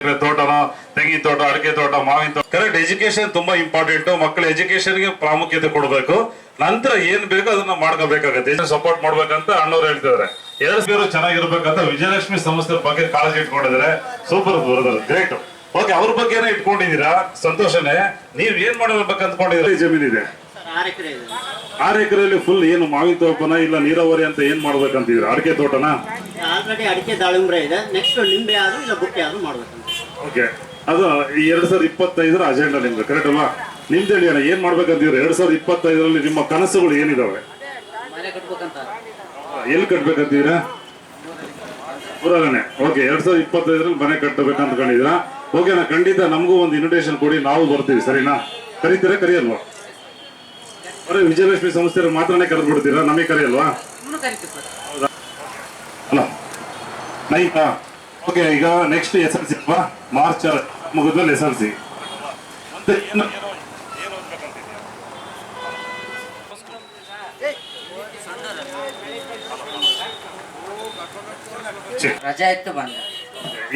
ತೋಟನೋ, ತೆಂಗಿನ ತೋಟ, ಅಡಿಕೆ ತೋಟ, ಮಾವಿನ ತೋಟ. ಕರೆಕ್ಟ್, ಎಜುಕೇಶನ್ ತುಂಬಾ ಇಂಪಾರ್ಟೆಂಟ್. ಮಕ್ಕಳ ಎಜುಕೇಶನ್ಗೆ ಪ್ರಾಮುಖ್ಯತೆ ಕೊಡಬೇಕು. ನಂತರ ಏನ್ ಬೇಕು ಅದನ್ನ ಮಾಡ್ಕೋಬೇಕಾಗತ್ತೆ. ಸಪೋರ್ಟ್ ಮಾಡ್ಬೇಕಂತ ಅಣ್ಣವ್ರು ಹೇಳ್ತಿದಾರೆ. ಎರಡು ಚೆನ್ನಾಗಿರ್ಬೇಕಂತ ವಿಜಯಲಕ್ಷ್ಮಿ ಸಂಸ್ಥೆ ಬಗ್ಗೆ ಕಾಳಜಿ ಇಟ್ಕೊಂಡಿದ್ದಾರೆ. Super brother, great. ಓಕೆ, ಅವ್ರ ಬಗ್ಗೆನೇ ಇಟ್ಕೊಂಡಿದ್ದೀರಾ, ಸಂತೋಷನೇ. ನೀವ್ ಏನ್ ಮಾಡಬೇಕು ಅಂದ್ಕೊಂಡಿದ್ದೀರಾ? ಜಮೀನಿದೆ 6 ಎಕರೆಯಲ್ಲಿ ಫುಲ್ ಏನು ಮಾವಿನ ತೋಪನ ಇಲ್ಲ ನೀರಾವರಿ ಅಂತ ಏನ್ ಮಾಡ್ಬೇಕಂತಿದ್ದೀರಾ? ಅಡಿಕೆ ತೋಟನ? ಆಲ್ರೆಡಿ ಅಡಿಕೆ ದಾಳಿಂಬ್ರೆ ಇದೆ. ನೆಕ್ಸ್ಟ್ ನಿಂಬೆ ಆದ್ರೂ ಇಲ್ಲ ಬುಕ್ಕೆ ಆದ್ರೂ ಮಾಡ್ಬೇಕಂತ. ಓಕೆ, ಅದು 2025 ಅಜೆಂಡಾ ನಿಮ್ದು, ಕರೆಕ್ಟ್ ಅಲ್ವಾ? ನಿಮ್ದು ಹೇಳಿ ಅಣ್ಣ, ಏನ್ ಮಾಡ್ಬೇಕಂತೀವ್ರಿ 2025ರಲ್ಲಿ? ನಿಮ್ಮ ಕನಸುಗಳು ಏನಿದಾವೆ? ಮನೆ ಕಟ್ಬೇಕಂತ. ಎಲ್ಲಿ ಕಟ್ಬೇಕಂತೀರಾ? ಊರಲ್ಲೇ. ಓಕೆ, 2025ರಲ್ಲಿ ಮನೆ ಕಟ್ಟಬೇಕಂತ ಅಂದ್ಕೊಂಡಿದ್ದೀರಾ? ಓಕೆ, ನಾ ಖಂಡಿತ ನಮಗೂ ಒಂದು ಇನ್ವಿಟೇಷನ್ ಕೊಡಿ, ನಾವು ಬರ್ತೀವಿ. ಸರಿನಾ? ಕರೀತೀರಾ? ಕರಿಯಲ್ವಾ? ಬರೀ ವಿಜಯಲಕ್ಷ್ಮಿ ಸಂಸ್ಥೆ ಮಾತ್ರನೇ ಕರೆದು ಬಿಡ್ತೀರಾ, ನಮಗೆ ಕರೆಯಲ್ವಾ? ಹೌದಾ? ಅಲ್ಲ ನೈಟಾ? ಓಕೆ, ಈಗ ನೆಕ್ಸ್ಟ್ SLC ಅಲ್ವಾ? ಮಾರ್ಚ್ ಮುಗಿದ್ಮೇಲೆ SLC. ಮತ್ತೆ ಏನು ರಜಾ ಇತ್ತು ಬಂದ.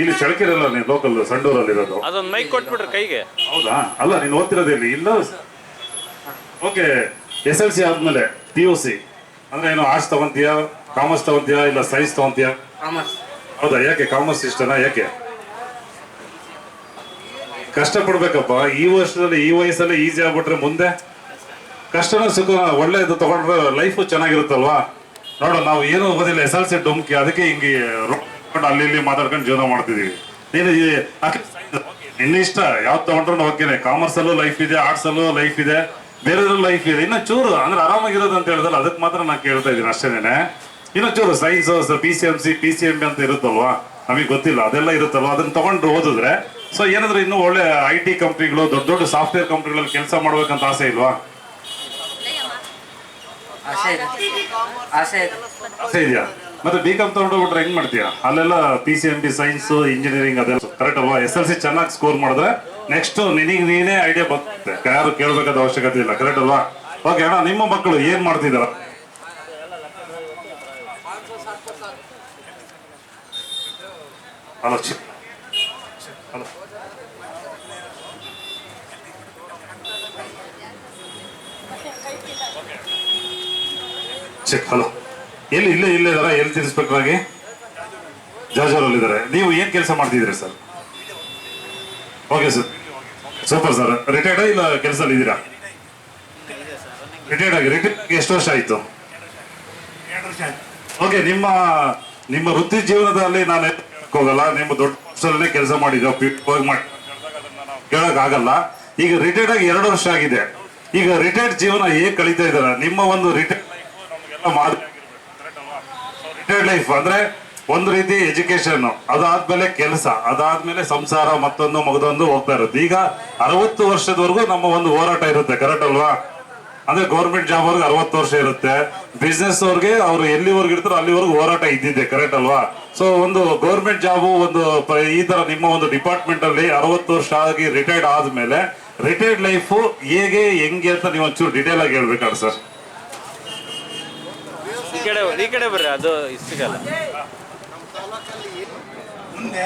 ಇಲ್ಲಿ ಚಳಕಿರಲ್ಲ, ನೀವು ಲೋಕಲ್ ಸಂಡೂರಲ್ಲಿ ಇರೋದು. ಅದೊಂದು ಮೈಕ್ ಕೊಟ್ಬಿಟ್ರೆ ಕೈಗೆ. ಹೌದಾ? ಅಲ್ಲ, ನೀನು ಓದ್ತಿರೋದಿಲ್ಲ ಇಲ್ಲ. ಓಕೆ, SLC ಆದ್ಮೇಲೆ PUC ಅಂದ್ರೆ ಏನು? ಆರ್ಟ್ಸ್ ತಗೊಂತೀಯಾ, ಕಾಮರ್ಸ್ ತಗೊಂತೀಯಾ, ಇಲ್ಲ ಸೈನ್ಸ್ ತಗೊಂತೀಯಾ? ಹೌದಾ? ಯಾಕೆ ಕಾಮರ್ಸ್ ಇಷ್ಟನಾ? ಯಾಕೆ? ಕಷ್ಟ ಪಡ್ಬೇಕಪ್ಪ. ಈ ವರ್ಷದಲ್ಲಿ ಈ ವಯಸ್ಸಲ್ಲಿ ಈಸಿ ಆಗ್ಬಿಟ್ರೆ ಮುಂದೆ ಕಷ್ಟನ ಸುಖ ಒಳ್ಳೇದು ತಗೊಂಡ್ರೆ ಲೈಫ್ ಚೆನ್ನಾಗಿರುತ್ತಲ್ವಾ? ನೋಡ, ನಾವು ಏನು ಓದಿಲ್ಲ, SLC ಡೊಮ್ಕಿ, ಅದಕ್ಕೆ ಹಿಂಗೆ ಅಲ್ಲಿ ಇಲ್ಲಿ ಮಾತಾಡ್ಕೊಂಡು ಜೀವನ ಮಾಡ್ತಿದೀವಿ. ನೀನು ನಿನ್ನ ಇಷ್ಟ ಯಾವ್ದು ತಗೊಂಡ್ರು ಓಕೆನೆ. ಕಾಮರ್ಸ್ ಅಲ್ಲೂ ಲೈಫ್ ಇದೆ, ಆರ್ಟ್ಸ್ ಅಲ್ಲೂ ಲೈಫ್ ಇದೆ, ಬೇರೆ ಲೈಫ್ ಇದೆ. ಇನ್ನ ಚೂರು ಅಂದ್ರೆ ಆರಾಮಾಗಿರೋದು ಅಂತ ಹೇಳಿದ್ರೆ ಅದಕ್ಕೆ ಮಾತ್ರ ನಾನು ಕೇಳ್ತಾ ಇದ್ದೀನಿ ಅಷ್ಟೇನೆ. ಇನ್ನು ಚೂರು ಸೈನ್ಸ್, PCMC, PCMB ಅಂತ ಇರುತ್ತಲ್ವಾ, ನಮಗೆ ಗೊತ್ತಿಲ್ಲ, ಅದೆಲ್ಲ ಇರುತ್ತಲ್ವಾ, ಅದನ್ನ ತಗೊಂಡು ಓದಿದ್ರೆ ಸೊ ಏನಾದ್ರೆ ಇನ್ನೂ ಒಳ್ಳೆ IT ಕಂಪ್ನಿಗಳು, ದೊಡ್ಡ ದೊಡ್ಡ ಸಾಫ್ಟ್ವೇರ್ ಕಂಪ್ನಿಗಳಲ್ಲಿ ಕೆಲಸ ಮಾಡ್ಬೇಕಂತ ಆಸೆ ಇಲ್ವಾ? ಆಸೆ ಇದೆಯಾ? ಮತ್ತೆ BCom ತಗೊಂಡೋಗ್ಬಿಟ್ರೆ ಹೆಂಗ್ ಮಾಡ್ತೀಯಾ? ಅಲ್ಲೆಲ್ಲ PCMB, ಸೈನ್ಸ್, ಇಂಜಿನಿಯರಿಂಗ್ ಅದೆಲ್ಲ ಕರೆಕ್ಟ್ ಅಲ್ವಾ? SLC ಚೆನ್ನಾಗಿ ಸ್ಕೋರ್ ಮಾಡಿದ್ರೆ ನೆಕ್ಸ್ಟ್ ನಿನಗೆ ನೀನೇ ಐಡಿಯಾ ಬರುತ್ತೆ, ಯಾರು ಕೇಳಬೇಕಾದ ಅವಶ್ಯಕತೆ ಇಲ್ಲ, ಕರೆಕ್ಟ್ ಅಲ್ವಾ? ಓಕೆ ಅಣ್ಣ, ನಿಮ್ಮ ಮಕ್ಕಳು ಏನ್ ಮಾಡ್ತಿದಾರ? Hello hello, check. ಹಲೋ, ಇಲ್ಲೇ ಇದಾರ ಹೆಲ್ತ್ ಇನ್ಸ್ಪೆಕ್ಟರ್ ಆಗಿ ಜಾಜೂರಲ್ಲಿ ಇದ್ದಾರೆ. ನೀವು ಏನ್ ಕೆಲಸ ಮಾಡ್ತಿದ್ದೀರಿ sir? Okay sir, super sir. Retired ಇಲ್ಲ ಕೆಲಸದಲ್ಲಿ ಇದ್ದೀರಾ? ರಿಟೈರ್ಡ್ ಎಷ್ಟು ವರ್ಷ ಆಯ್ತು? ಓಕೆ, ನಿಮ್ಮ ವೃತ್ತಿ ಜೀವನದಲ್ಲಿ ನಾನು ಹೋಗಲ್ಲ, ನಿಮ್ಮ ದೊಡ್ಡ ವರ್ಷದಲ್ಲೇ ಕೆಲಸ ಮಾಡಿದ್ದೆ, ಕೇಳಕ್ ಆಗಲ್ಲ. ಈಗ ರಿಟೈರ್ಡ್ ಆಗಿ 2 ವರ್ಷ ಆಗಿದೆ. ಈಗ ರಿಟೈರ್ಡ್ ಜೀವನ ಹೇಗ್ ಕಳೀತಾ ಇದಾರ? ನಿಮ್ಮ ಒಂದು ರಿಟೈರ್ಡ್ ಲೈಫ್ ಅಂದ್ರೆ ಒಂದು ರೀತಿ ಎಜುಕೇಶನ್, ಅದಾದ್ಮೇಲೆ ಕೆಲಸ, ಅದಾದ್ಮೇಲೆ ಸಂಸಾರ, ಮತ್ತೊಂದು ಮಗದೊಂದು ಹೋಗ್ತಾ ಇರುತ್ತೆ. ಈಗ 60 ವರ್ಷದವರೆಗೂ ನಮ್ಮ ಒಂದು ಹೋರಾಟ ಇರುತ್ತೆ, ಕರೆಕ್ಟ್ ಅಲ್ವಾ? ಅಂದ್ರೆ ಗೌರ್ಮೆಂಟ್ ಜಾಬ್ ಅವ್ರಿಗೆ 60 ವರ್ಷ ಇರುತ್ತೆ, ಬಿಸ್ನೆಸ್ ಅವ್ರಿಗೆ ಅವ್ರು ಎಲ್ಲಿವರೆಗೂ ಇರ್ತಾರೋ ಅಲ್ಲಿವರೆಗೂ ಹೋರಾಟ ಇದ್ದಿದೆ, ಕರೆಕ್ಟ್ ಅಲ್ವಾ? ಸೊ ಒಂದು ಗೌರ್ಮೆಂಟ್ ಜಾಬು ಒಂದು ಈ ತರ ನಿಮ್ಮ ಒಂದು ಡಿಪಾರ್ಟ್ಮೆಂಟ್ ಅಲ್ಲಿ 60 ವರ್ಷ ಆಗಿ ರಿಟೈರ್ಡ್ ಆದ್ಮೇಲೆ ರಿಟೈರ್ಡ್ ಲೈಫ್ ಹೆಂಗೆ ಅಂತ ನೀವು ಒಂಚೂರು ಡೀಟೇಲ್ ಆಗಿ ಹೇಳ್ಬೇಕಾದ್ರೆ ಸರ್. ಈ ಕಡೆ ಬರ್ರಿ, ಅದು ಸಿಗಲ್ಲ. ಮುಂದೆ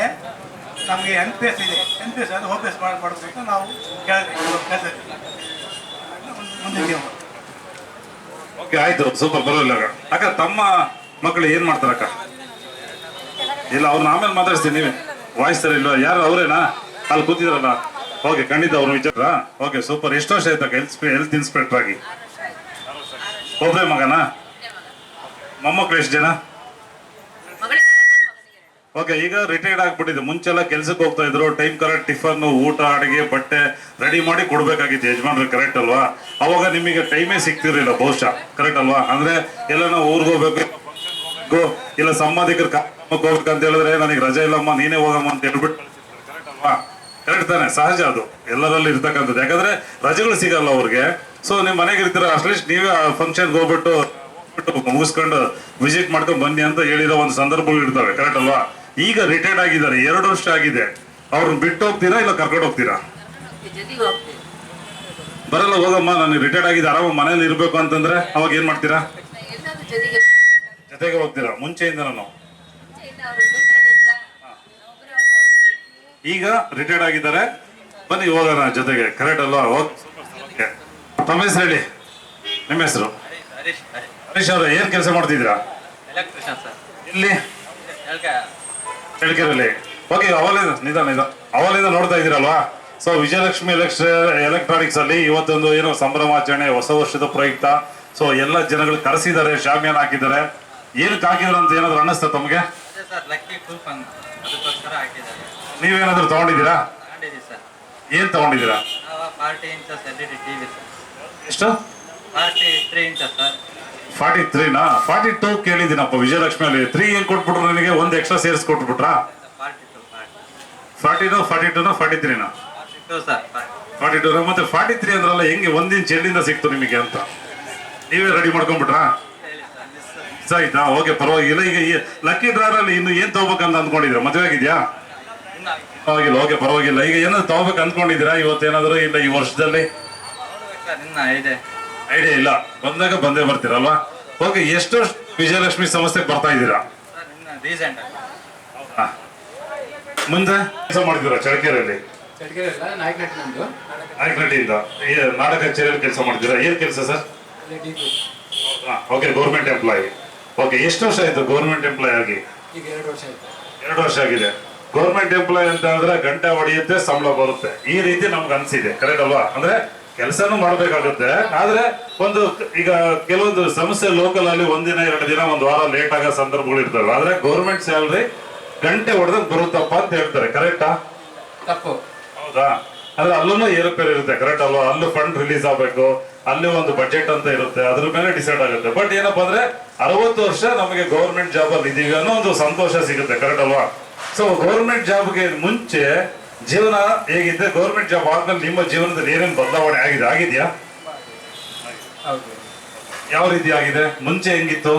ನಮಗೆ NPS ಇದೆ, NPS ಅದು OPS ಮಾಡಬೇಕು. ನಾವು ಓಕೆ, ಆಯ್ತು, ಸೂಪರ್. ಬರೋಲ್ಲ ಅಕ್ಕ, ತಮ್ಮ ಮಕ್ಕಳು ಏನ್ ಮಾಡ್ತಾರಕ್ಕ? ಇಲ್ಲ, ಅವ್ರನ್ನ ಆಮೇಲೆ ಮಾತಾಡ್ತೀನಿ. ನೀವೇ ವಾಯ್ಸ್ ತರ ಇಲ್ವಾ? ಯಾರು ಅವರೇನಾ ಅಲ್ಲಿ ಕೂತಿದ್ರಲ್ಲ? ಓಕೆ, ಖಂಡಿತ ಅವ್ರ ವಿಚಾರ. Okay, super. ಎಷ್ಟು ವರ್ಷ ಆಯ್ತಕ್ಕ ಹೆಲ್ತ್ ಇನ್ಸ್ಪೆಕ್ಟರ್ ಆಗಿ? ಒಬ್ಬರೇ ಮಗನಾ? ಮೊಮ್ಮಕ್ಕಳು ಎಷ್ಟು ಜನ? ಓಕೆ, ಈಗ ರಿಟೈರ್ಡ್ ಆಗ್ಬಿಟ್ಟಿದೆ. ಮುಂಚೆಲ್ಲ ಕೆಲ್ಸಕ್ಕೆ ಹೋಗ್ತಾ ಇದ್ರು, ಟೈಮ್ ಕರೆಕ್ಟ್ ಟಿಫನ್, ಊಟ, ಅಡಿಗೆ, ಬಟ್ಟೆ ರೆಡಿ ಮಾಡಿ ಕೊಡ್ಬೇಕಾಗಿತ್ತು ಯಜಮಾನ್ರು, ಕರೆಕ್ಟ್ ಅಲ್ವಾ? ಅವಾಗ ನಿಮಗೆ ಟೈಮೇ ಸಿಗ್ತಿರ್ಲಿಲ್ಲ ಬಹುಶಃ, ಕರೆಕ್ಟ್ ಅಲ್ವಾ? ಅಂದ್ರೆ ಎಲ್ಲ ನಾವು ಊರಿಗೆ ಹೋಗ್ಬೇಕು, ಇಲ್ಲ ಸಂಬಂಧಿಕರ ಹೋಗ್ಬೇಕಂತ ಹೇಳಿದ್ರೆ ನನಗೆ ರಜೆ ಇಲ್ಲಮ್ಮ, ನೀನೇ ಹೋಗಮ್ಮ ಅಂತ ಹೇಳ್ಬಿಟ್ಟು, ಕರೆಕ್ಟ್ ಅಲ್ವಾ? ಕರೆಕ್ಟ್ ತಾನೆ? ಸಹಜ, ಅದು ಎಲ್ಲರಲ್ಲಿ ಇರ್ತಕ್ಕಂಥದ್ದು. ಯಾಕಂದ್ರೆ ರಜೆಗಳು ಸಿಗಲ್ಲ ಅವ್ರಿಗೆ. ಸೊ ನಿಮ್ ಮನೆಗೆ ಇರ್ತೀರ, ಅಟ್ಲೀಸ್ಟ್ ನೀವೇ ಫಂಕ್ಷನ್ಗೆ ಹೋಗ್ಬಿಟ್ಟು ಮುಗಿಸ್ಕೊಂಡು ವಿಸಿಟ್ ಮಾಡ್ಕೊಂಡು ಬನ್ನಿ ಅಂತ ಹೇಳಿರೋ ಒಂದು ಸಂದರ್ಭಗಳು ಇರ್ತವೆ, ಕರೆಕ್ಟ್ ಅಲ್ವಾ? ಈಗ ರಿಟೈರ್ಡ್ ಆಗಿದ್ದಾರೆ, 2 ವರ್ಷ ಆಗಿದೆ. ಅವ್ರನ್ನ ಬಿಟ್ಟು ಹೋಗ್ತೀರಾ ಇಲ್ಲ ಕರ್ಕೊಂಡು ಹೋಗ್ತೀರಾ? ಬರಲ್ಲ, ಹೋಗಮ್ಮ, ನಾನು ರಿಟೈರ್ಡ್ ಆಗಿದೆ, ಆರಾಮ ಮನೇಲಿ ಇರ್ಬೇಕು ಅಂತಂದ್ರೆ ಅವಾಗ ಏನ್ ಮಾಡ್ತೀರಾ? ಜೊತೆಗೆ ಹೋಗ್ತೀರಾ? ಮುಂಚೆಯಿಂದ ನಾನು ಈಗ ರಿಟೈರ್ಡ್ ಆಗಿದ್ದಾರೆ. ಬನ್ನಿ ಹೋಗೋಣ ಜೊತೆಗೆ, ಕರೆಕ್ಟ್ ಅಲ್ವಾ? ಓಕೆ, ತಮ್ಮ ಹೆಸರು ಹೇಳಿ. ನಿಮ್ಮ ಹೆಸರು? ಹರೀಶ್ ಅವ್ರೆ, ಏನ್ ಕೆಲಸ ಮಾಡ್ತಿದ್ದೀರಾ? Electrician sir. ಇಲ್ಲಿ ಹೇಳ್ಕೆರಲ್ಲಿ. ಓಕೆ, ಅವಲಿಂದ ನೋಡ್ತಾ ಇದ್ದೀರಲ್ವಾ? ಸೊ ವಿಜಯಲಕ್ಷ್ಮಿ ಎಲೆಕ್ಟ್ರಾನಿಕ್ಸ್ ಅಲ್ಲಿ ಇವತ್ತೊಂದು ಏನೋ ಸಂಭ್ರಮಾಚರಣೆ, ಹೊಸ ವರ್ಷದ ಪ್ರಯುಕ್ತ. ಸೊ ಎಲ್ಲ ಜನಗಳು ಕರೆಸಿದ್ದಾರೆ, ಶಾಮಿಯಾನ ಹಾಕಿದ್ದಾರೆ. ಏನಕ್ಕೆ ಹಾಕಿದ್ರು ಅಂತ ಏನಾದ್ರು ಅನ್ನಿಸ್ತಾ ತಮಗೆ? ಸರ್ ಲಕ್ಕಿ ಪ್ರೂಫ್ ಅಂತ ಅದಕ್ಕೋಸ್ಕರ ಹಾಕಿದ್ದಾರೆ. ನೀವೇನಾದ್ರೂ ತಗೊಂಡಿದ್ದೀರಾ? ತಗೊಂಡಿದ್ದೀವಿ ಸರ್. ಏನ್ ತಗೊಂಡಿದ್ದೀರಾ? ನಾವು 40 ಇಂಚಸ್ LED TV ಸರ್. ಎಷ್ಟು? 43 ಇಂಚಸ್ ಸರ್. 43ನಾ? 42 ಕೇಳಿದ್ದೀನಪ್ಪ ವಿಜಯಲಕ್ಷ್ಮಿಯಲ್ಲಿ. 3 ಏನ್ ಕೊಟ್ಬಿಟ್ರು ನನಗೆ? ಒಂದು ಎಕ್ಸ್ಟ್ರಾ ಸೇರಿಸಿ ಕೊಟ್ಬಿಟ್ರಾ? 40ನೋ 42ನೋ 43ನಾ? 42 ಸರ್. 42. ಮತ್ತೆ 43 ಅಂದ್ರಲ್ಲ, ಹೆಂಗೆ 1 ಇಂಚ್ ಎಲ್ಲಿಂದ ಸಿಕ್ತು ನಿಮಗೆ ಅಂತ ನೀವೇ ರೆಡಿ ಮಾಡ್ಕೊಂಡ್ಬಿಟ್ರಾ? ಮಿಸ್ ಆಯ್ತಾ? ಓಕೆ, ಪರವಾಗಿಲ್ಲ. ಈಗ ಲಕ್ಕಿ ಡ್ರಾರ್ ಅಲ್ಲಿ ಇನ್ನು ಏನ್ ತಗೋಬೇಕಂತ ಅಂದ್ಕೊಂಡಿದ್ದೀರಾ? ಮದುವೆ ಆಗಿದ್ಯಾ? ಪರವಾಗಿಲ್ಲ. ಓಕೆ, ಪರವಾಗಿಲ್ಲ. ಈಗ ಏನಾದ್ರು ತಗೋಬೇಕು ಅಂದ್ಕೊಂಡಿದ್ದೀರಾ ಇವತ್ತೇನಾದ್ರು? ಇಲ್ಲ ಈ ವರ್ಷದಲ್ಲಿ ಸರ್ ಇನ್ನ ಇದೆ ಐಡಿಯಾ ಇಲ್ಲ, ಬಂದಾಗ ಬಂದೇ ಬರ್ತೀರಲ್ವಾ? ಓಕೆ, ಎಷ್ಟು ವಿಜಯಲಕ್ಷ್ಮಿ ಸಂಸ್ಥೆಗೆ ಬರ್ತಾ ಇದ್ದೀರಾ? ಸರ್ ಇನ್ನ ರೀಸೆಂಟ್ ಹಾ. ಮುಂದೆ ಕೆಲಸ ಮಾಡಿದ್ದೀರಾ ಚಳಕೆರೆಯಲ್ಲಿ? ನಾಯಕನಹಳ್ಳಿಯಿಂದ ನಾಟಕ ಕಚೇರಿಯಲ್ಲಿ ಕೆಲಸ ಮಾಡಿದ್ದೀರಾ? ಏನ್ ಕೆಲಸ sir? Okay, government employee. Okay, ಎಷ್ಟು ವರ್ಷ ಆಯ್ತು ಗೌರ್ಮೆಂಟ್ ಎಂಪ್ಲಾಯ್ ಆಗಿ? 2 ವರ್ಷ ಆಗಿದೆ. ಗೌರ್ಮೆಂಟ್ ಎಂಪ್ಲಾಯ್ ಅಂತ ಅಂದ್ರೆ ಗಂಟೆ ಹೊಡೆಯುತ್ತೆ, ಸಂಬಳ ಬರುತ್ತೆ, ಈ ರೀತಿ ನಮ್ಗೆ ಅನ್ಸಿದೆ. ಕರೆಕ್ಟ್ ಅಲ್ವಾ? ಅಂದ್ರೆ ಕೆಲಸನೂ ಮಾಡ್ಬೇಕಾಗುತ್ತೆ. ಆದ್ರೆ ಒಂದು ಈಗ ಕೆಲವೊಂದು ಸಂಸ್ಥೆ ಲೋಕಲ್ ಅಲ್ಲಿ 1 ದಿನ 2 ದಿನ 1 ವಾರ ಲೇಟ್ ಆಗೋ ಸಂದರ್ಭಗಳು ಇರ್ತವೆ. ಆದ್ರೆ ಗೌರ್ಮೆಂಟ್ ಸ್ಯಾಲ್ರಿ ಗಂಟೆ ಹೊಡೆದಾಗ ಬರುತ್ತಪ್ಪ ಅಂತ ಹೇಳ್ತಾರೆ. ಕರೆಕ್ಟಾ? ತಪ್ಪು. ಹೌದಾ? ಅಂದ್ರೆ ಅಲ್ಲೂ ಏರುಪೇರು ಇರುತ್ತೆ. ಕರೆಕ್ಟ್ ಅಲ್ವಾ? ಅಲ್ಲೂ ಫಂಡ್ ರಿಲೀಸ್ ಆಗ್ಬೇಕು, ಅಲ್ಲಿ ಒಂದು ಬಜೆಟ್ ಅಂತ ಇರುತ್ತೆ, ಅದ್ರ ಮೇಲೆ ಡಿಸೈಡ್ ಆಗುತ್ತೆ. ಬಟ್ ಏನಪ್ಪಾ ಅಂದ್ರೆ 60 ವರ್ಷ ನಮಗೆ ಗೌರ್ಮೆಂಟ್ ಜಾಬ್ ಅಲ್ಲಿ ಇದೀವಿ ಅನ್ನೋ ಒಂದು ಸಂತೋಷ ಸಿಗುತ್ತೆ. ಕರೆಕ್ಟ್ ಅಲ್ವಾ? ಸೊ ಗೌರ್ಮೆಂಟ್ ಜಾಬ್ಗೆ ಮುಂಚೆ ಜೀವನ ಹೇಗಿದೆ? ಗೌರ್ಮೆಂಟ್ ಜಾಬ್ ಆದ್ಮೇಲೆ ನಿಮ್ಮ ಜೀವನದಲ್ಲಿ ಏನೇನು ಬದಲಾವಣೆ ಆಗಿದೆಯಾ? ಯಾವ ರೀತಿ ಆಗಿದೆ? ಮುಂಚೆ ಹೆಂಗಿತ್ತು?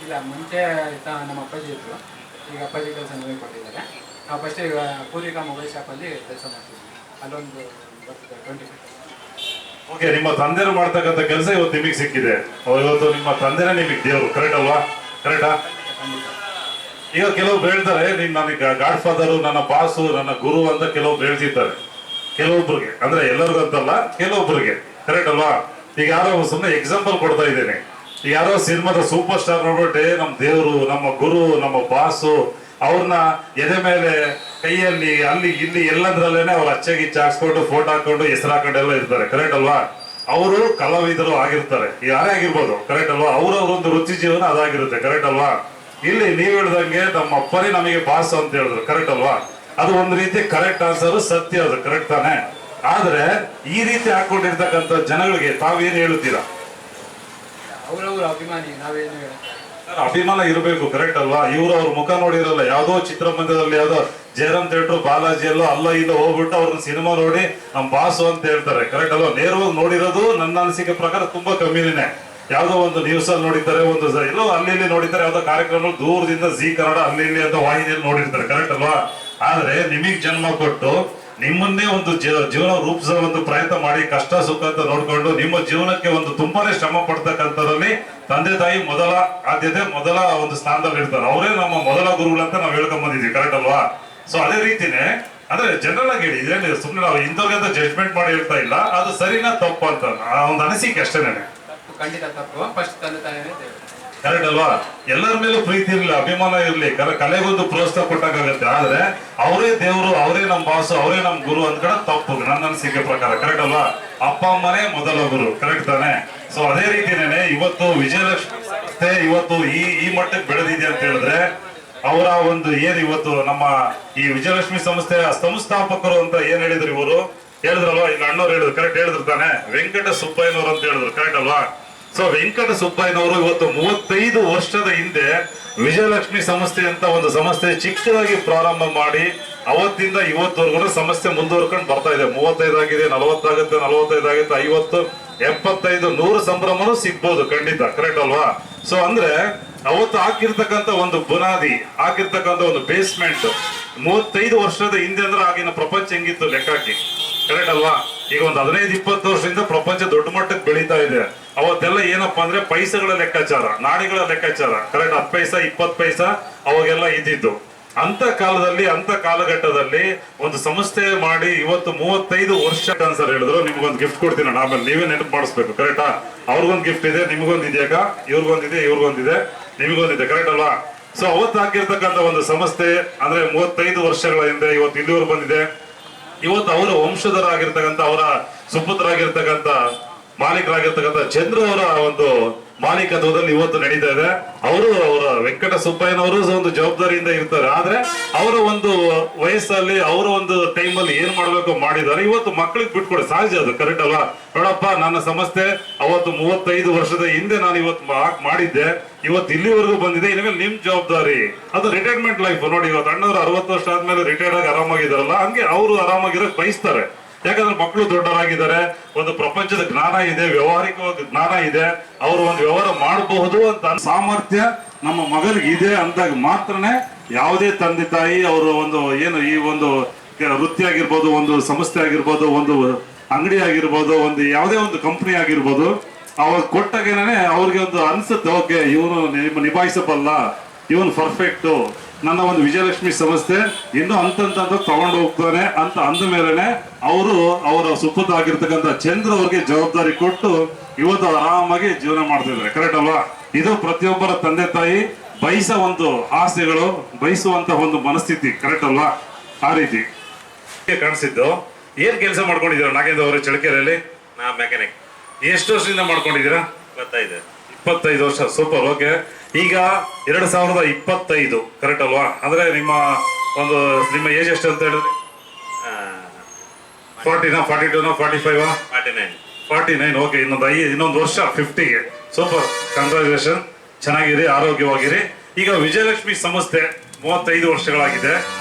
ಇಲ್ಲ, ಮುಂಚೆ ನಮ್ಮ ಅಪ್ಪಾಜಿ ಇದ್ರು. ಈಗ ಅಪ್ಪಾಜಿ ಕೆಲಸ ನಮಗೆ ಕೊಟ್ಟಿದ್ದಾರೆ. ನಾವು ಫಸ್ಟ್ ಈಗ ಪೂರ್ವಿಕಾ ಮೊಬೈಲ್ ಶಾಪಲ್ಲಿ ಕೆಲಸ ಮಾಡ್ತೀವಿ. ಅಲ್ಲೊಂದು ಬರ್ತದೆ 20. ಓಕೆ, ನಿಮ್ಮ ತಂದೆರು ಮಾಡ್ತಕ್ಕಂಥ ಕೆಲಸ ಇವತ್ತು ನಿಮಗೆ ಸಿಕ್ಕಿದೆ. ಇವತ್ತು ನಿಮ್ಮ ತಂದೆನೇ ನಿಮಗೆ ದೇವರು. ಕರೆಕ್ಟ್ ಅಲ್ವಾ? ಕರೆಕ್ಟಾ? ಈಗ ಕೆಲವೊಬ್ರು ಹೇಳ್ತಾರೆ, ನೀನ್ ನನಗೆ ಗಾಡ್ ಫಾದರು, ನನ್ನ ಬಾಸು, ನನ್ನ ಗುರು ಅಂತ ಕೆಲವೊಬ್ರು ಹೇಳ್ತಿರ್ತಾರೆ. ಕೆಲವೊಬ್ರಿಗೆ, ಅಂದ್ರೆ ಎಲ್ಲರಿಗೂ ಅಂತಲ್ಲ, ಕೆಲವೊಬ್ರಿಗೆ. ಕರೆಕ್ಟ್ ಅಲ್ವಾ? ಈಗ ಯಾರೋ ಸುಮ್ಮನೆ ಎಕ್ಸಾಂಪಲ್ ಕೊಡ್ತಾ ಇದ್ದೇನೆ. ಈಗ ಯಾರೋ ಸಿನಿಮಾದ ಸೂಪರ್ ಸ್ಟಾರ್ ನೋಡ್ಬಿಟ್ಟೆ ನಮ್ಮ ದೇವರು, ನಮ್ಮ ಗುರು, ನಮ್ಮ ಬಾಸು, ಅವ್ರನ್ನ ಎದೆ ಮೇಲೆ, ಕೈಯಲ್ಲಿ, ಅಲ್ಲಿ ಇಲ್ಲಿ ಎಲ್ಲಂದ್ರಲ್ಲೇನೆ ಅವ್ರು ಅಚ್ಚಗಿಚ್ಚ ಹಾಕ್ಸ್ಕೊಂಡು ಫೋಟೋ ಹಾಕೊಂಡು ಹೆಸರು ಹಾಕೊಂಡು ಎಲ್ಲ ಇರ್ತಾರೆ. ಕರೆಕ್ಟ್ ಅಲ್ವಾ? ಅವರು ಕಲಾವಿದರು ಆಗಿರ್ತಾರೆ, ಯಾರೇ ಆಗಿರ್ಬೋದು. ಕರೆಕ್ಟ್ ಅಲ್ವಾ? ಅವ್ರವ್ರೊಂದು ವೃತ್ತಿ ಜೀವನ ಅದಾಗಿರುತ್ತೆ. ಕರೆಕ್ಟ್ ಅಲ್ವಾ? ಇಲ್ಲಿ ನೀವ್ ಹೇಳ್ದಂಗೆ ನಮ್ಮ ಅಪ್ಪನೇ ನಮಗೆ ಬಾಸ್ ಅಂತ ಹೇಳಿದ್ರು. ಕರೆಕ್ಟ್ ಅಲ್ವಾ? ಅದು ಒಂದು ರೀತಿ ಕರೆಕ್ಟ್ ಆನ್ಸರ್, ಸತ್ಯ, ಅದು ಕರೆಕ್ಟ್ ತಾನೆ. ಆದ್ರೆ ಈ ರೀತಿ ಹಾಕೊಂಡಿರ್ತಕ್ಕಂಥ ಜನಗಳಿಗೆ ತಾವೇನು ಹೇಳುತ್ತೀರಾ? ಅವರವ್ರ ಅಭಿಮಾನಿ, ನಾವೇನು ಹೇಳೋದು? ಅಭಿಮಾನ ಇರಬೇಕು. ಕರೆಕ್ಟ್ ಅಲ್ವಾ? ಇವ್ರು ಅವ್ರ ಮುಖ ನೋಡಿರಲ್ಲ, ಯಾವ್ದೋ ಚಿತ್ರಮಂದಿರದಲ್ಲಿ ಯಾವ್ದೋ ಜಯರಾಮ್ ಥಿಯೇಟರ್, ಬಾಲಾಜಿ ಎಲ್ಲೋ ಅಲ್ಲ ಇಲ್ಲ ಹೋಗ್ಬಿಟ್ಟು ಅವ್ರನ್ನ ಸಿನಿಮಾ ನೋಡಿ ನಮ್ ಬಾಸು ಅಂತ ಹೇಳ್ತಾರೆ. ಕರೆಕ್ಟ್ ಅಲ್ವಾ? ನೇರವಾಗಿ ನೋಡಿರೋದು ನನ್ನ ಅನಿಸಿಕೆ ಪ್ರಕಾರ ತುಂಬಾ ಕಮ್ಮಿನೇ. ಯಾವ್ದೋ ಒಂದು ನ್ಯೂಸ್ ಅಲ್ಲಿ ನೋಡಿದ್ದಾರೆ, ಒಂದು ಎಲ್ಲೋ ಅಲ್ಲಿ ಇಲ್ಲಿ ನೋಡಿದ್ದಾರೆ, ಯಾವ್ದೋ ಕಾರ್ಯಕ್ರಮ ದೂರದಿಂದ ಜಿ ಕನ್ನಡ ಅಲ್ಲಿ ಇಲ್ಲಿ ಅಂತ ವಾಹಿನಿಯಲ್ಲಿ ನೋಡಿರ್ತಾರೆ. ಕರೆಕ್ಟ್ ಅಲ್ವಾ? ಆದ್ರೆ ನಿಮಗ್ ಜನ್ಮ ಕೊಟ್ಟು ನಿಮ್ಮನ್ನೇ ಒಂದು ಜೀವನ ರೂಪಿಸೋ ಒಂದು ಪ್ರಯತ್ನ ಮಾಡಿ, ಕಷ್ಟ ಸುಖ ಅಂತ ನೋಡ್ಕೊಂಡು ನಿಮ್ಮ ಜೀವನಕ್ಕೆ ಒಂದು ತುಂಬಾನೇ ಶ್ರಮ ಪಡ್ತಕ್ಕಂಥದ್ರಲ್ಲಿ ತಂದೆ ತಾಯಿ ಮೊದಲ ಆದ್ಯತೆ, ಮೊದಲ ಒಂದು ಸ್ಥಾನದಲ್ಲಿ ಇರ್ತಾರೆ. ಅವರೇ ನಮ್ಮ ಮೊದಲ ಗುರುಗಳಂತ ನಾವು ಹೇಳ್ಕೊಂಡ್ ಬಂದಿದ್ವಿ. ಕರೆಕ್ಟ್ ಅಲ್ವಾ? ಸೊ ಅದೇ ರೀತಿನೇ ಅಂದ್ರೆ ಜನರಲ್ ಆಗಿ ಹೇಳಿ, ಇದೇನು ಸುಮ್ಮನೆ ನಾವು ಇಂಥವ್ರಿಗೆ ಜಡ್ಜ್ಮೆಂಟ್ ಮಾಡಿ ಹೇಳ್ತಾ ಇಲ್ಲ, ಅದು ಸರಿನಾ ತಪ್ಪು ಅಂತ ಒಂದು ಅನಿಸಿಕೆ ಅಷ್ಟೇನೆ. ಖಂಡಿತ ತಪ್ಪು. ಫಸ್ಟ್ ತಂದೆ ತಾಯಿನೇ ದೇವರು. ಕರೆಕ್ಟ್ ಅಲ್ವಾ? ಎಲ್ಲರ ಮೇಲೂ ಪ್ರೀತಿ ಇರ್ಲಿ, ಅಭಿಮಾನ ಇರ್ಲಿ, ಕಲೆಗೊಂದು ಪ್ರೋತ್ಸಾಹ ಕೊಟ್ಟಾಗತ್ತೆ. ಆದ್ರೆ ಅವರೇ ದೇವರು, ಅವರೇ ನಮ್ ಬಾಸು, ಅವರೇ ನಮ್ ಗುರು ಅಂದ್ಕಡ ತಪ್ಪು ನನ್ನ ಅನಿಸಿಕೆ ಪ್ರಕಾರ. ಕರೆಕ್ಟ್ ಅಲ್ವಾ? ಅಪ್ಪ ಅಮ್ಮನೇ ಮೊದಲ ಗುರು. ಕರೆಕ್ಟ್ ತಾನೆ? ಸೊ ಅದೇ ರೀತಿನೇ ಇವತ್ತು ವಿಜಯಲಕ್ಷ್ಮಿ ಸಂಸ್ಥೆ ಇವತ್ತು ಈ ಮಟ್ಟಕ್ಕೆ ಬೆಳೆದಿದೆ ಅಂತ ಹೇಳಿದ್ರೆ ಅವರ ಒಂದು ಏನ್ ಇವತ್ತು ನಮ್ಮ ಈ ವಿಜಯಲಕ್ಷ್ಮಿ ಸಂಸ್ಥೆಯ ಸಂಸ್ಥಾಪಕರು ಅಂತ ಏನ್ ಹೇಳಿದ್ರು ಇವರು ಹೇಳಿದ್ರಲ್ವಾ? ಈಗ ಅಣ್ಣವ್ರು ಹೇಳಿದ್ರು. ಕರೆಕ್ಟ್ ಹೇಳಿದ್ರು ತಾನೆ? ವೆಂಕಟ ಸುಬ್ಬಯ್ಯನವರು ಅಂತ ಹೇಳಿದ್ರು. ಕರೆಕ್ಟ್ ಅಲ್ವಾ? ಸೊ ವೆಂಕಟ ಸುಬ್ಬಯ್ಯನವರು ಇವತ್ತು 35 ವರ್ಷದ ಹಿಂದೆ ವಿಜಯಲಕ್ಷ್ಮಿ ಸಂಸ್ಥೆ ಅಂತ ಒಂದು ಸಂಸ್ಥೆ ಚಿಕ್ಕದಾಗಿ ಪ್ರಾರಂಭ ಮಾಡಿ ಅವತ್ತಿಂದ ಇವತ್ತವರೆಗೂ ಸಂಸ್ಥೆ ಮುಂದುವರ್ಕೊಂಡು ಬರ್ತಾ ಇದೆ. 35 ಆಗಿದೆ, 40 ಆಗುತ್ತೆ, 45 ಆಗುತ್ತೆ, 50, 75, 100 ಸಂಭ್ರಮನೂ ಸಿಗ್ಬೋದು ಖಂಡಿತ. ಕರೆಕ್ಟ್ ಅಲ್ವಾ? ಸೊ ಅಂದ್ರೆ ಅವತ್ತು ಹಾಕಿರ್ತಕ್ಕಂಥ ಒಂದು ಬುನಾದಿ, ಹಾಕಿರ್ತಕ್ಕಂಥ ಒಂದು ಬೇಸ್ಮೆಂಟ್ 35 ವರ್ಷದ ಹಿಂದೆ ಅಂದ್ರೆ ಆಗಿನ ಪ್ರಪಂಚ ಹೆಂಗಿತ್ತು ಲೆಕ್ಕ ಹಾಕಿ. ಕರೆಕ್ಟ್ ಅಲ್ವಾ? ಈಗ ಒಂದು 15-20 ವರ್ಷದಿಂದ ಪ್ರಪಂಚ ದೊಡ್ಡ ಮಟ್ಟಕ್ಕೆ ಬೆಳೀತಾ ಇದೆ. ಅವತ್ತೆಲ್ಲ ಏನಪ್ಪಾ ಅಂದ್ರೆ ಪೈಸೆಗಳ ಲೆಕ್ಕಾಚಾರ, ನಾಡಿಗಳ ಲೆಕ್ಕಾಚಾರ. ಕರೆಕ್ಟ್? 10 ಪೈಸಾ 20 ಪೈಸಾ ಅವಾಗೆಲ್ಲ ಇದ್ದಿದ್ದು. ಅಂತ ಕಾಲದಲ್ಲಿ ಅಂತ ಕಾಲಘಟ್ಟದಲ್ಲಿ ಒಂದು ಸಂಸ್ಥೆ ಮಾಡಿ ಇವತ್ತು 35 ವರ್ಷ ಸರ್ ಹೇಳಿದ್ರು. ನಿಮ್ಗೊಂದು ಗಿಫ್ಟ್ ಕೊಡ್ತೀನಿ ನಾನು, ಆಮೇಲೆ ನೀವೇ ನೆನಪು ಮಾಡಿಸ್ಬೇಕು, ಕರೆಕ್ಟಾ? ಅವ್ರಿಗೊಂದು ಗಿಫ್ಟ್ ಇದೆ, ನಿಮ್ಗೊಂದು ಇದೆಯಾಗ, ಇವ್ರಿಗೊಂದಿದೆ, ಇವ್ರಿಗೊಂದಿದೆ, ನಿಮಗೊಂದಿದೆ, ಕರೆಕ್ಟ್ ಅಲ್ವಾ? ಸೊ ಅವತ್ತು ಹಾಕಿರ್ತಕ್ಕಂಥ ಒಂದು ಸಂಸ್ಥೆ ಅಂದ್ರೆ 35 ವರ್ಷಗಳ ಹಿಂದೆ ಇವತ್ತು ಇಲ್ಲಿವರೆಗೂ ಬಂದಿದೆ. ಇವತ್ತು ಅವರ ವಂಶಧರಾಗಿರ್ತಕ್ಕಂಥ, ಅವರ ಸುಪುತ್ರರಾಗಿರ್ತಕ್ಕಂಥ, ಮಾಲೀಕರಾಗಿರ್ತಕ್ಕಂಥ ಚಂದ್ರು ಅವರ ಒಂದು ಮಾಲೀಕತ್ವದಲ್ಲಿ ಇವತ್ತು ನಡೀತಾ ಇದೆ. ಅವರು ಅವರ ವೆಂಕಟ ಸುಬ್ಬಯ್ಯನವರು ಒಂದು ಜವಾಬ್ದಾರಿಯಿಂದ ಇರ್ತಾರೆ. ಆದ್ರೆ ಅವರ ಒಂದು ವಯಸ್ಸಲ್ಲಿ, ಅವರ ಒಂದು ಟೈಮಲ್ಲಿ ಏನ್ ಮಾಡ್ಬೇಕು ಮಾಡಿದ್ದಾರೆ. ಇವತ್ತು ಮಕ್ಕಳಿಗೆ ಬಿಟ್ಕೊಡಿ, ಸಹಜ ಅದು, ಕರೆಕ್ಟ್ ಅಲ್ವಾ? ನೋಡಪ್ಪ, ನನ್ನ ಸಂಸ್ಥೆ ಅವತ್ತು 35 ವರ್ಷದ ಹಿಂದೆ ನಾನು ಇವತ್ತು ಮಾಡಿದ್ದೆ, ಇವತ್ತು ಇಲ್ಲಿವರೆಗೂ ಬಂದಿದೆ, ಇನ್ಮೇಲೆ ನಿಮ್ ಜವಾಬ್ದಾರಿ. ಅದು ರಿಟೈರ್ಮೆಂಟ್ ಲೈಫ್. ನೋಡಿ, ಇವತ್ತು ಅಣ್ಣವರು 60 ವರ್ಷ ಆದ್ಮೇಲೆ ರಿಟೈರ್ಡ್ ಆಗಿ ಆರಾಮಾಗಿದಾರಲ್ಲ, ಹಂಗೆ ಅವರು ಆರಾಮಾಗಿರೋಕ್ ಬಯಸ್ತಾರೆ. ಯಾಕಂದ್ರೆ ಮಕ್ಕಳು ದೊಡ್ಡವರಾಗಿದ್ದಾರೆ, ಒಂದು ಪ್ರಪಂಚದ ಜ್ಞಾನ ಇದೆ, ವ್ಯವಹಾರಿಕವಾದ ಜ್ಞಾನ ಇದೆ, ಅವರು ಒಂದು ವ್ಯವಹಾರ ಮಾಡಬಹುದು ಅಂತ ಸಾಮರ್ಥ್ಯ ನಮ್ಮ ಮಗನಿಗೆ ಇದೆ ಅಂದಾಗ ಮಾತ್ರನೇ ಯಾವುದೇ ತಂದೆ ತಾಯಿ ಅವರು ಒಂದು ಏನು ಈ ಒಂದು ವೃತ್ತಿ ಆಗಿರ್ಬೋದು, ಒಂದು ಸಂಸ್ಥೆ ಆಗಿರ್ಬೋದು, ಒಂದು ಅಂಗಡಿ ಆಗಿರ್ಬೋದು, ಒಂದು ಯಾವುದೇ ಒಂದು ಕಂಪನಿ ಆಗಿರ್ಬೋದು, ಅವಾಗ ಕೊಟ್ಟಾಗೇನೆ ಅವ್ರಿಗೆ ಒಂದು ಅನ್ಸುತ್ತೆ, ಓಕೆ ಇವನು ನಿಭಾಯಿಸಬಲ್ಲ, ಇವನು ಪರ್ಫೆಕ್ಟ್, ನನ್ನ ಒಂದು ವಿಜಯಲಕ್ಷ್ಮಿ ಸಂಸ್ಥೆ ಇನ್ನೂ ಅಂತ ತಗೊಂಡು ಹೋಗ್ತಾನೆ ಅಂತ ಅಂದ ಮೇಲೆನೆ ಅವರು ಅವರ ಸುಪುತ್ರ ಆಗಿರ್ತಕ್ಕಂಥ ಚಂದ್ರ ಅವ್ರಿಗೆ ಜವಾಬ್ದಾರಿ ಕೊಟ್ಟು ಇವತ್ತು ಆರಾಮಾಗಿ ಜೀವನ ಮಾಡ್ತಿದ್ದಾರೆ, ಕರೆಕ್ಟ್ ಅಲ್ವಾ? ಇದು ಪ್ರತಿಯೊಬ್ಬರ ತಂದೆ ತಾಯಿ ಬಯಸೋ ಒಂದು ಆಸೆಗಳು, ಬಯಸುವಂತ ಒಂದು ಮನಸ್ಥಿತಿ, ಕರೆಕ್ಟ್ ಅಲ್ವಾ? ಆ ರೀತಿ ಕಾಣಿಸಿದ್ದು. ಏನ್ ಕೆಲಸ ಮಾಡ್ಕೊಂಡಿದ್ದೀರಾ ನಾಗೇಂದ್ರ ಅವರ ಚಳಕೆರೆಯಲ್ಲಿ? ನಾ ಮೆಕ್ಯಾನಿಕ್. ಎಷ್ಟು ವರ್ಷದಿಂದ ಮಾಡ್ಕೊಂಡಿದ್ದೀರಾ? 25. 25 ವರ್ಷ, ಸೂಪರ್. ಓಕೆ, ಈಗ 2025, ಕರೆಕ್ಟ್ ಅಲ್ವಾ? ಅಂದ್ರೆ ನಿಮ್ಮ ಏಜ್ ಎಷ್ಟು ಅಂತ ಹೇಳಿದ್ರಿ? 40ನಾ 42ನಾ 45? 49. ಓಕೆ, ಇನ್ನೊಂದು ವರ್ಷ 50ಗೆ. Super, congratulation. ಚೆನ್ನಾಗಿರಿ, ಆರೋಗ್ಯವಾಗಿರಿ. ಈಗ ವಿಜಯಲಕ್ಷ್ಮಿ ಸಂಸ್ಥೆ 35 ವರ್ಷಗಳಾಗಿದೆ.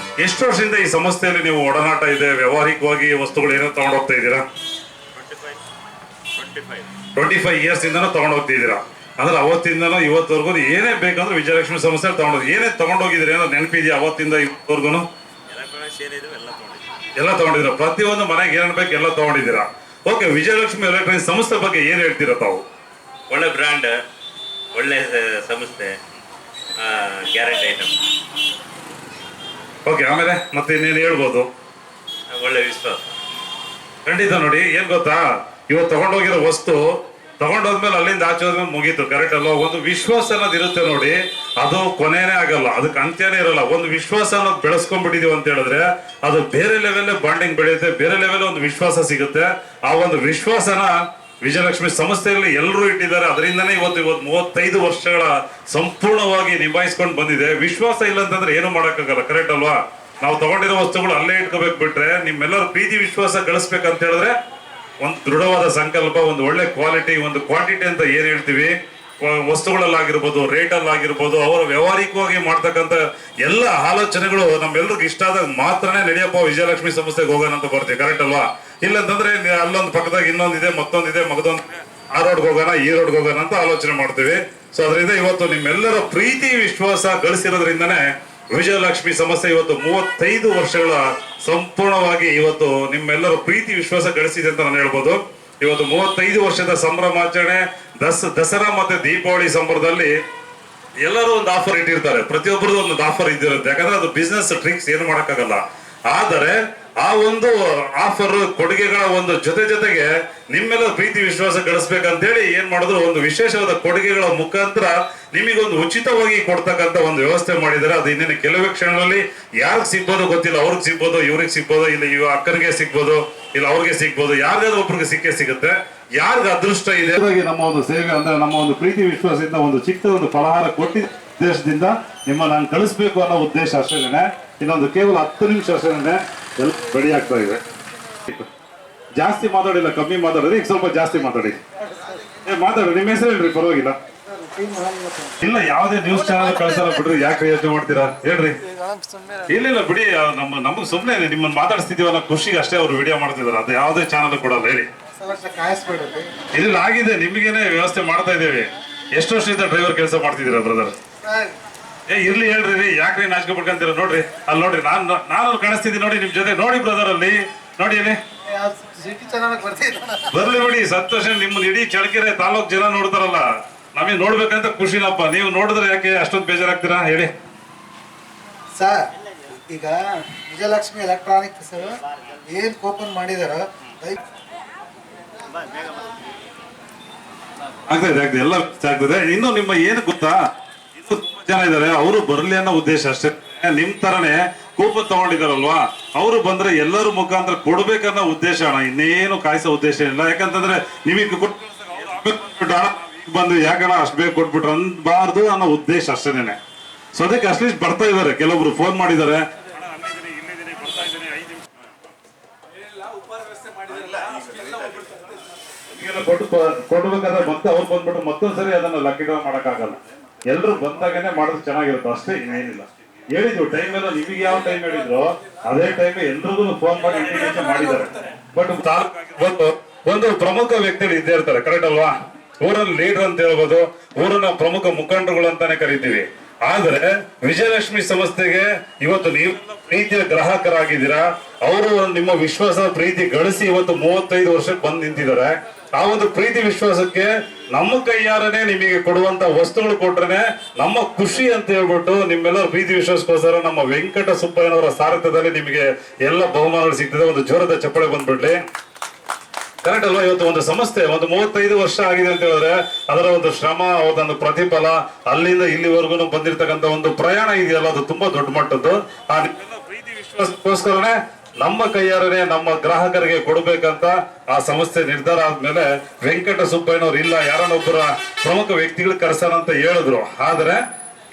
ಎಷ್ಟು ವರ್ಷದಿಂದ ಈ ಸಂಸ್ಥೆಯಲ್ಲಿ ನೀವು ಒಡನಾಟ ಇದೆ? ವ್ಯವಹಾರಿಕವಾಗಿ ವಸ್ತುಗಳು ಏನೋ ತಗೊಂಡು ಹೋಗ್ತಾ ಇದ್ದೀರಾ? 25 ಇಯರ್ಸ್ ಇಂದನೂ ತಗೊಂಡು ಹೋಗ್ತಿದ್ದೀರಾ. ಅಂದ್ರೆ ಅವತ್ತಿಂದನೂ ಇವತ್ತವರೆಗೂ ಏನೇ ಬೇಕಂದ್ರೆ ವಿಜಯಲಕ್ಷ್ಮಿ ಸಂಸ್ಥೆ ತಗೊಂಡೋಗಿ ಏನೇ ತಗೊಂಡೋಗಿದ್ರಿ ಏನೋ ನೆನಪಿದೆಯಾ ಅವತ್ತಿಂದ ಇವತ್ತವರೆಗೂ? ಎಲ್ಲ ತಗೊಂಡಿದ್ದೀರಾ? ಪ್ರತಿಯೊಂದು ಮನೆಗೆ ಏನೇನು ಬೇಕು ಎಲ್ಲ ತಗೊಂಡಿದ್ದೀರಾ. ಓಕೆ, ವಿಜಯಲಕ್ಷ್ಮಿ ಎಲೆಕ್ಟ್ರಾನಿಕ್ಸ್ ಸಂಸ್ಥೆ ಬಗ್ಗೆ ಏನ್ ಹೇಳ್ತೀರಾ ತಾವು? ಒಳ್ಳೆ ಬ್ರ್ಯಾಂಡ್, ಒಳ್ಳೆ ಸಂಸ್ಥೆ, ಗ್ಯಾರಂಟಿ ಐಟಮ್. ಓಕೆ, ಆಮೇಲೆ ಮತ್ತೆ ಇನ್ನೇನು ಹೇಳ್ಬೋದು? ಒಳ್ಳೆ ವಿಶ್ವಾಸ. ಖಂಡಿತ. ನೋಡಿ, ಏನ್ ಗೊತ್ತಾ, ಇವತ್ತು ತಗೊಂಡೋಗಿರೋ ವಸ್ತು ತಗೊಂಡೋದ್ಮೇಲೆ ಅಲ್ಲಿಂದ ಆಚೆ ಹೋದ್ಮೇಲೆ ಮುಗೀತು, ಕರೆಕ್ಟ್ ಅಲ್ವಾ? ಒಂದು ವಿಶ್ವಾಸ ಅನ್ನೋದು ಇರುತ್ತೆ ನೋಡಿ, ಅದು ಕೊನೆನೇ ಆಗಲ್ಲ, ಅದಕ್ಕೆ ಅಂತ್ಯನೇ ಇರಲ್ಲ. ಒಂದು ವಿಶ್ವಾಸ ಅನ್ನೋದು ಬೆಳೆಸ್ಕೊಂಡ್ಬಿಟ್ಟಿದೀವಿ ಅಂತ ಹೇಳಿದ್ರೆ ಅದು ಬೇರೆ ಲೆವೆಲ್ ಬಾಂಡಿಂಗ್ ಬೆಳೆಯುತ್ತೆ, ಬೇರೆ ಲೆವೆಲ್ ಒಂದು ವಿಶ್ವಾಸ ಸಿಗುತ್ತೆ. ಆ ಒಂದು ವಿಶ್ವಾಸನ ವಿಜಯಲಕ್ಷ್ಮಿ ಸಂಸ್ಥೆಯಲ್ಲಿ ಎಲ್ಲರೂ ಇಟ್ಟಿದ್ದಾರೆ. ಅದರಿಂದನೇ ಇವತ್ತು 35 ವರ್ಷಗಳ ಸಂಪೂರ್ಣವಾಗಿ ನಿಭಾಯಿಸ್ಕೊಂಡು ಬಂದಿದೆ. ವಿಶ್ವಾಸ ಇಲ್ಲ ಅಂತಂದ್ರೆ ಏನು ಮಾಡೋಕ್ಕಾಗಲ್ಲ, ಕರೆಕ್ಟ್ ಅಲ್ವಾ? ನಾವು ತಗೊಂಡಿರೋ ವಸ್ತುಗಳು ಅಲ್ಲೇ ಇಟ್ಕೋಬೇಕು, ಬಿಟ್ರೆ ನಿಮ್ಮೆಲ್ಲರ ಪ್ರೀತಿ ವಿಶ್ವಾಸ ಗಳಿಸ್ಬೇಕಂತ ಹೇಳಿದ್ರೆ ಒಂದು ದೃಢವಾದ ಸಂಕಲ್ಪ, ಒಂದು ಒಳ್ಳೆ ಕ್ವಾಲಿಟಿ, ಒಂದು ಕ್ವಾಂಟಿಟಿ ಅಂತ ಏನ್ ಹೇಳ್ತೀವಿ, ವಸ್ತುಗಳಲ್ಲಾಗಿರ್ಬೋದು, ರೇಟಲ್ಲಾಗಿರ್ಬೋದು, ಅವರ ವ್ಯವಹಾರಿಕವಾಗಿ ಮಾಡ್ತಕ್ಕಂಥ ಎಲ್ಲ ಆಲೋಚನೆಗಳು ನಮ್ಮೆಲ್ಲರಿಗೂ ಇಷ್ಟ ಆದಾಗ ಮಾತ್ರನೇ ನಡೆಯಪ್ಪ ವಿಜಯಲಕ್ಷ್ಮಿ ಸಂಸ್ಥೆಗೆ ಹೋಗೋಣ ಅಂತ ಬರ್ತೀವಿ, ಕರೆಕ್ಟ್ ಅಲ್ವಾ? ಇಲ್ಲಂತಂದ್ರೆ ಅಲ್ಲೊಂದು ಪಕ್ಕದಾಗ ಇನ್ನೊಂದಿದೆ, ಮತ್ತೊಂದಿದೆ, ಆ ರೋಡ್ಗೆ ಹೋಗೋಣ, ಈ ರೋಡ್ಗೆ ಹೋಗೋಣ ಅಂತ ಆಲೋಚನೆ ಮಾಡ್ತೀವಿ. ಸೊ ಅದರಿಂದ ಇವತ್ತು ನಿಮ್ಮೆಲ್ಲರ ಪ್ರೀತಿ ವಿಶ್ವಾಸ ಗಳಿಸಿರೋದ್ರಿಂದನೇ ವಿಜಯಲಕ್ಷ್ಮಿ ಸಂಸ್ಥೆ ಇವತ್ತು 35 ವರ್ಷಗಳ ಸಂಪೂರ್ಣವಾಗಿ ಇವತ್ತು ನಿಮ್ಮೆಲ್ಲರ ಪ್ರೀತಿ ವಿಶ್ವಾಸ ಗಳಿಸಿದೆ ಅಂತ ನಾನು ಹೇಳ್ಬೋದು. ಇವತ್ತು 35 ವರ್ಷದ ಸಂಭ್ರಮಾಚರಣೆ, ದಸರಾ ಮತ್ತೆ ದೀಪಾವಳಿ ಸಂಭ್ರಮದಲ್ಲಿ ಎಲ್ಲರೂ ಒಂದು ಆಫರ್ ಇಟ್ಟಿರ್ತಾರೆ. ಪ್ರತಿಯೊಬ್ಬರದ್ದು ಒಂದು ಆಫರ್ ಇದ್ದಿರುತ್ತೆ, ಯಾಕಂದ್ರೆ ಅದು ಬಿಸ್ನೆಸ್ ಟ್ರಿಕ್ಸ್ ಏನು ಮಾಡಕ್ಕಾಗಲ್ಲ. ಆದರೆ ಆ ಒಂದು ಆಫರ್ ಕೊಡುಗೆಗಳ ಒಂದು ಜೊತೆಗೆ ನಿಮ್ಮೆಲ್ಲ ಪ್ರೀತಿ ವಿಶ್ವಾಸ ಗಳಿಸ್ಬೇಕಂತೇಳಿ ಏನ್ ಮಾಡಿದ್ರು, ಒಂದು ವಿಶೇಷವಾದ ಕೊಡುಗೆಗಳ ಮುಖಾಂತರ ನಿಮಗೊಂದು ಉಚಿತವಾಗಿ ಕೊಡ್ತಕ್ಕಂಥ ಒಂದು ವ್ಯವಸ್ಥೆ ಮಾಡಿದ್ದಾರೆ. ಅದು ಇನ್ನೇನು ಕೆಲವೇ ಕ್ಷಣಗಳಲ್ಲಿ ಯಾರಿಗೆ ಸಿಗ್ಬೋದು ಗೊತ್ತಿಲ್ಲ, ಅವ್ರಿಗೆ ಸಿಗ್ಬೋದು, ಇವ್ರಿಗೆ ಸಿಗ್ಬೋದು, ಇಲ್ಲ ಇವ ಅಕ್ಕನಿಗೆ ಸಿಗ್ಬೋದು, ಇಲ್ಲ ಅವ್ರಿಗೆ ಸಿಗ್ಬೋದು, ಯಾರಿಗಾದ್ರೂ ಒಬ್ರಿಗೆ ಸಿಗುತ್ತೆ. ಯಾರಿಗ ಅದೃಷ್ಟ ಇದೆ ನಮ್ಮ ಒಂದು ಸೇವೆ ಅಂದ್ರೆ ನಮ್ಮ ಒಂದು ಪ್ರೀತಿ ವಿಶ್ವಾಸದಿಂದ ಒಂದು ಚಿಕ್ಕ ಒಂದು ಫಲಹಾರ ಕೊಟ್ಟಿ ಉದ್ದೇಶದಿಂದ ನಿಮ್ಮ ನಾನು ಕಳಿಸ್ಬೇಕು ಅನ್ನೋ ಉದ್ದೇಶ ಅಷ್ಟೇನೆ. ಇನ್ನೊಂದು ಕೇವಲ 10 ನಿಮಿಷ ಅಷ್ಟೇನೆ ಎಲ್ಲ ರೆಡಿ ಆಗ್ತಾ ಇದೆ. ಜಾಸ್ತಿ ಮಾತಾಡಿಲ್ಲ, ಕಮ್ಮಿ ಮಾತಾಡಿದ್ರೆ ಈಗ ಸ್ವಲ್ಪ ಜಾಸ್ತಿ ಮಾತಾಡಿ. ಮಾತಾಡಿ, ನಿಮ್ಮ ಹೆಸರು ಹೇಳ್ರಿ, ಪರವಾಗಿಲ್ಲ. ಇಲ್ಲ, ಯಾವುದೇ ನ್ಯೂಸ್ ಚಾನಲ್ ಕಳ್ಸಲ್ಲ ಬಿಡ್ರಿ, ಯಾಕೆ ಯೋಚನೆ ಮಾಡ್ತೀರಾ ಹೇಳ್ರಿ. ಇಲ್ಲ ಬಿಡಿ, ನಮ್ಗೆ ಸುಮ್ಮನೆ ನಿಮ್ಮನ್ನ ಮಾತಾಡಿಸ್ತಿದೀವಲ್ಲ ಖುಷಿಗೆ ಅಷ್ಟೇ ಅವ್ರು ವಿಡಿಯೋ ಮಾಡ್ತಿದಾರೆ, ಅದು ಯಾವುದೇ ಚಾನಲ್ ಕೊಡಲ್ಲ ಹೇಳಿ. ಇಲ್ಲ, ಆಗಿದೆ, ನಿಮಗೇನೆ ವ್ಯವಸ್ಥೆ ಮಾಡ್ತಾ ಇದ್ದೇವೆ. ಎಷ್ಟು ವರ್ಷದಿಂದ ಡ್ರೈವರ್ ಕೆಲಸ ಮಾಡ್ತಿದ್ದೀರಾ ಬ್ರದರ್? ಇರ್ಲಿ ಹೇಳ್ರಿ, ಯಾಕ್ರಿ ನಾಚಿಕೆ ಪಡ್ಕೊಂತೀರ? ನೋಡ್ರಿ ಅಲ್ಲಿ ನೋಡ್ರಿ, ನಾನು ಕಾಣಿಸ್ತಿದ್ದೀನಿ ನೋಡಿ ನಿಮ್ ಜೊತೆ, ನೋಡಿ ಬ್ರದರ್ ಅಲ್ಲಿ ನೋಡಿ, ಅಲ್ಲಿ ಬರ್ಲಿ ಬಿಡಿ, ಸಂತೋಷ. ನಿಮ್ಮನ್ನ ಇಡೀ ಚಳ್ಳಕೆರೆ ತಾಲೂಕ್ ಜನ ನೋಡ್ತಾರಲ್ಲ, ನಮಗೆ ನೋಡ್ಬೇಕಂತ ಖುಷಿನಪ್ಪ. ನೀವು ನೋಡಿದ್ರೆ ಯಾಕೆ ಅಷ್ಟೊಂದು ಬೇಜಾರಾಗ್ತೀರಾ ಹೇಳಿ? ಸರ್, ಈಗ ವಿಜಯಲಕ್ಷ್ಮಿ ಎಲೆಕ್ಟ್ರಾನಿಕ್ಸ್ ಏನು ಕೂಪನ್ ಮಾಡಿದಾರೋ ಆಗ್ತದೆ ಎಲ್ಲ ಆಗ್ತದೆ. ಇನ್ನು ನಿಮ್ಮ ಏನು ಗೊತ್ತಾ, ಇನ್ನು ತುಂಬಾ ಜನ ಇದ್ದಾರೆ, ಅವರು ಬರಲಿ ಅನ್ನೋ ಉದ್ದೇಶ ಅಷ್ಟೇ. ನಿಮ್ ತರನೇ ಕೂಪನ್ ತಗೊಂಡಿದಾರಲ್ವಾ, ಅವರು ಬಂದ್ರೆ ಎಲ್ಲರೂ ಮುಖಾಂತರ ಕೊಡ್ಬೇಕನ್ನೋ ಉದ್ದೇಶ ಅಣ್ಣ, ಇನ್ನೇನು ಕಾಯಿಸೋ ಉದ್ದೇಶ ಇಲ್ಲ. ಯಾಕಂತಂದ್ರೆ ನಿಮಗೆ ಬಂದು ಯಾಕಣ್ಣ ಅಷ್ಟು ಬೇಗ ಕೊಟ್ಬಿಟ್ರು ಅನ್ಬಾರ್ದು ಅನ್ನೋ ಉದ್ದೇಶ ಅಷ್ಟೇನೆ. ಸೊ ಅದಕ್ಕೆ ಅಟ್ಲೀಸ್ಟ್ ಬರ್ತಾ ಇದಾರೆ, ಕೆಲವೊಬ್ರು ಫೋನ್ ಮಾಡಿದ್ದಾರೆ. ಕೊಡ್ಬೇಕಾದ್ರೆ ಮತ್ತೆ ಅವ್ರು ಬಂದ್ಬಿಟ್ಟು ಮತ್ತೊಂದ್ಸರಿ ಅದನ್ನ ಲಕ್ಕಿ ಡ್ರಾ ಮಾಡಕ್ಕಾಗಲ್ಲ. ಎಲ್ರು ಬಂದಾಗನೇ ಮಾಡೋದು ಚೆನ್ನಾಗಿರುತ್ತೆ ಅಷ್ಟೇ, ಇನ್ನೇನಿಲ್ಲ. ಹೇಳಿದ್ರು ಟೈಮ್ ಎಲ್ಲ ನಿಮಗೆ ಯಾವ ಟೈಮ್ ಹೇಳಿದ್ರು ಅದೇ ಟೈಮ್ ಎಲ್ರಿಗೂ ಫೋನ್ ಮಾಡಿ ಇಂಟಿಮೇಷನ್ ಮಾಡಿದ್ದಾರೆ. ಬಟ್ ಒಂದು ಪ್ರಮುಖ ವ್ಯಕ್ತಿಗಳು ಇದ್ದೇ ಇರ್ತಾರೆ, ಕರೆಕ್ಟ್ ಅಲ್ವಾ? ಊರಲ್ಲಿ ಲೀಡರ್ ಅಂತ ಹೇಳ್ಬೋದು, ಊರಿನ ಪ್ರಮುಖ ಮುಖಂಡರುಗಳು ಅಂತಾನೆ ಕರಿತೀವಿ. ಆದ್ರೆ ವಿಜಯಲಕ್ಷ್ಮಿ ಸಂಸ್ಥೆಗೆ ಇವತ್ತು ನೀವು ಪ್ರೀತಿಯ ಗ್ರಾಹಕರಾಗಿದ್ದೀರಾ. ಅವರು ನಿಮ್ಮ ವಿಶ್ವಾಸ ಪ್ರೀತಿ ಗಳಿಸಿ ಇವತ್ತು 35 ವರ್ಷಕ್ಕೆ ಬಂದು ನಿಂತಿದ್ದಾರೆ. ಆ ಒಂದು ಪ್ರೀತಿ ವಿಶ್ವಾಸಕ್ಕೆ ನಮ್ಮ ಕೈಯಾರನೆ ನಿಮಗೆ ಕೊಡುವಂತ ವಸ್ತುಗಳು ಕೊಟ್ರೆ ನಮ್ಮ ಖುಷಿ ಅಂತ ಹೇಳ್ಬಿಟ್ಟು ನಿಮ್ಮೆಲ್ಲರ ಪ್ರೀತಿ ವಿಶ್ವಾಸಕ್ಕೋಸ್ಕರ ನಮ್ಮ ವೆಂಕಟ ಸುಬ್ಬಯ್ಯನವರ ಸಾರಥ್ಯದಲ್ಲಿ ನಿಮಗೆ ಎಲ್ಲ ಬಹುಮಾನಗಳು ಸಿಗ್ತದೆ. ಒಂದು ಜೋರದ ಚಪ್ಪಳೆ ಬಂದ್ಬಿಡ್ಲಿ, ಕರೆಕ್ಟ್ ಅಲ್ವಾ? ಇವತ್ತು ಒಂದು ಸಂಸ್ಥೆ ಒಂದು 35 ವರ್ಷ ಆಗಿದೆ ಅಂತ ಹೇಳಿದ್ರೆ ಅದರ ಒಂದು ಶ್ರಮ, ಅದೊಂದು ಪ್ರತಿಫಲ, ಅಲ್ಲಿಂದ ಇಲ್ಲಿವರೆಗೂ ಬಂದಿರತಕ್ಕಂತ ಒಂದು ಪ್ರಯಾಣ ಇದೆಯಲ್ಲ, ಅದು ತುಂಬಾ ದೊಡ್ಡ ಮಟ್ಟದ್ದು. ಆ ನಿಮ್ಮೆಲ್ಲ ಪ್ರೀತಿ ವಿಶ್ವಾಸಕ್ಕೋಸ್ಕರನೇ ನಮ್ಮ ಕೈಯಾರನೆ ನಮ್ಮ ಗ್ರಾಹಕರಿಗೆ ಕೊಡ್ಬೇಕಂತ ಆ ಸಂಸ್ಥೆ ನಿರ್ಧಾರ ಆದ್ಮೇಲೆ ವೆಂಕಟ ಸುಬ್ಬಯ್ಯನವ್ರು ಇಲ್ಲ ಯಾರನ್ನೊಬ್ಬರ ಪ್ರಮುಖ ವ್ಯಕ್ತಿಗಳು ಕರ್ಸೋಣ ಅಂತ ಹೇಳಿದ್ರು. ಆದ್ರೆ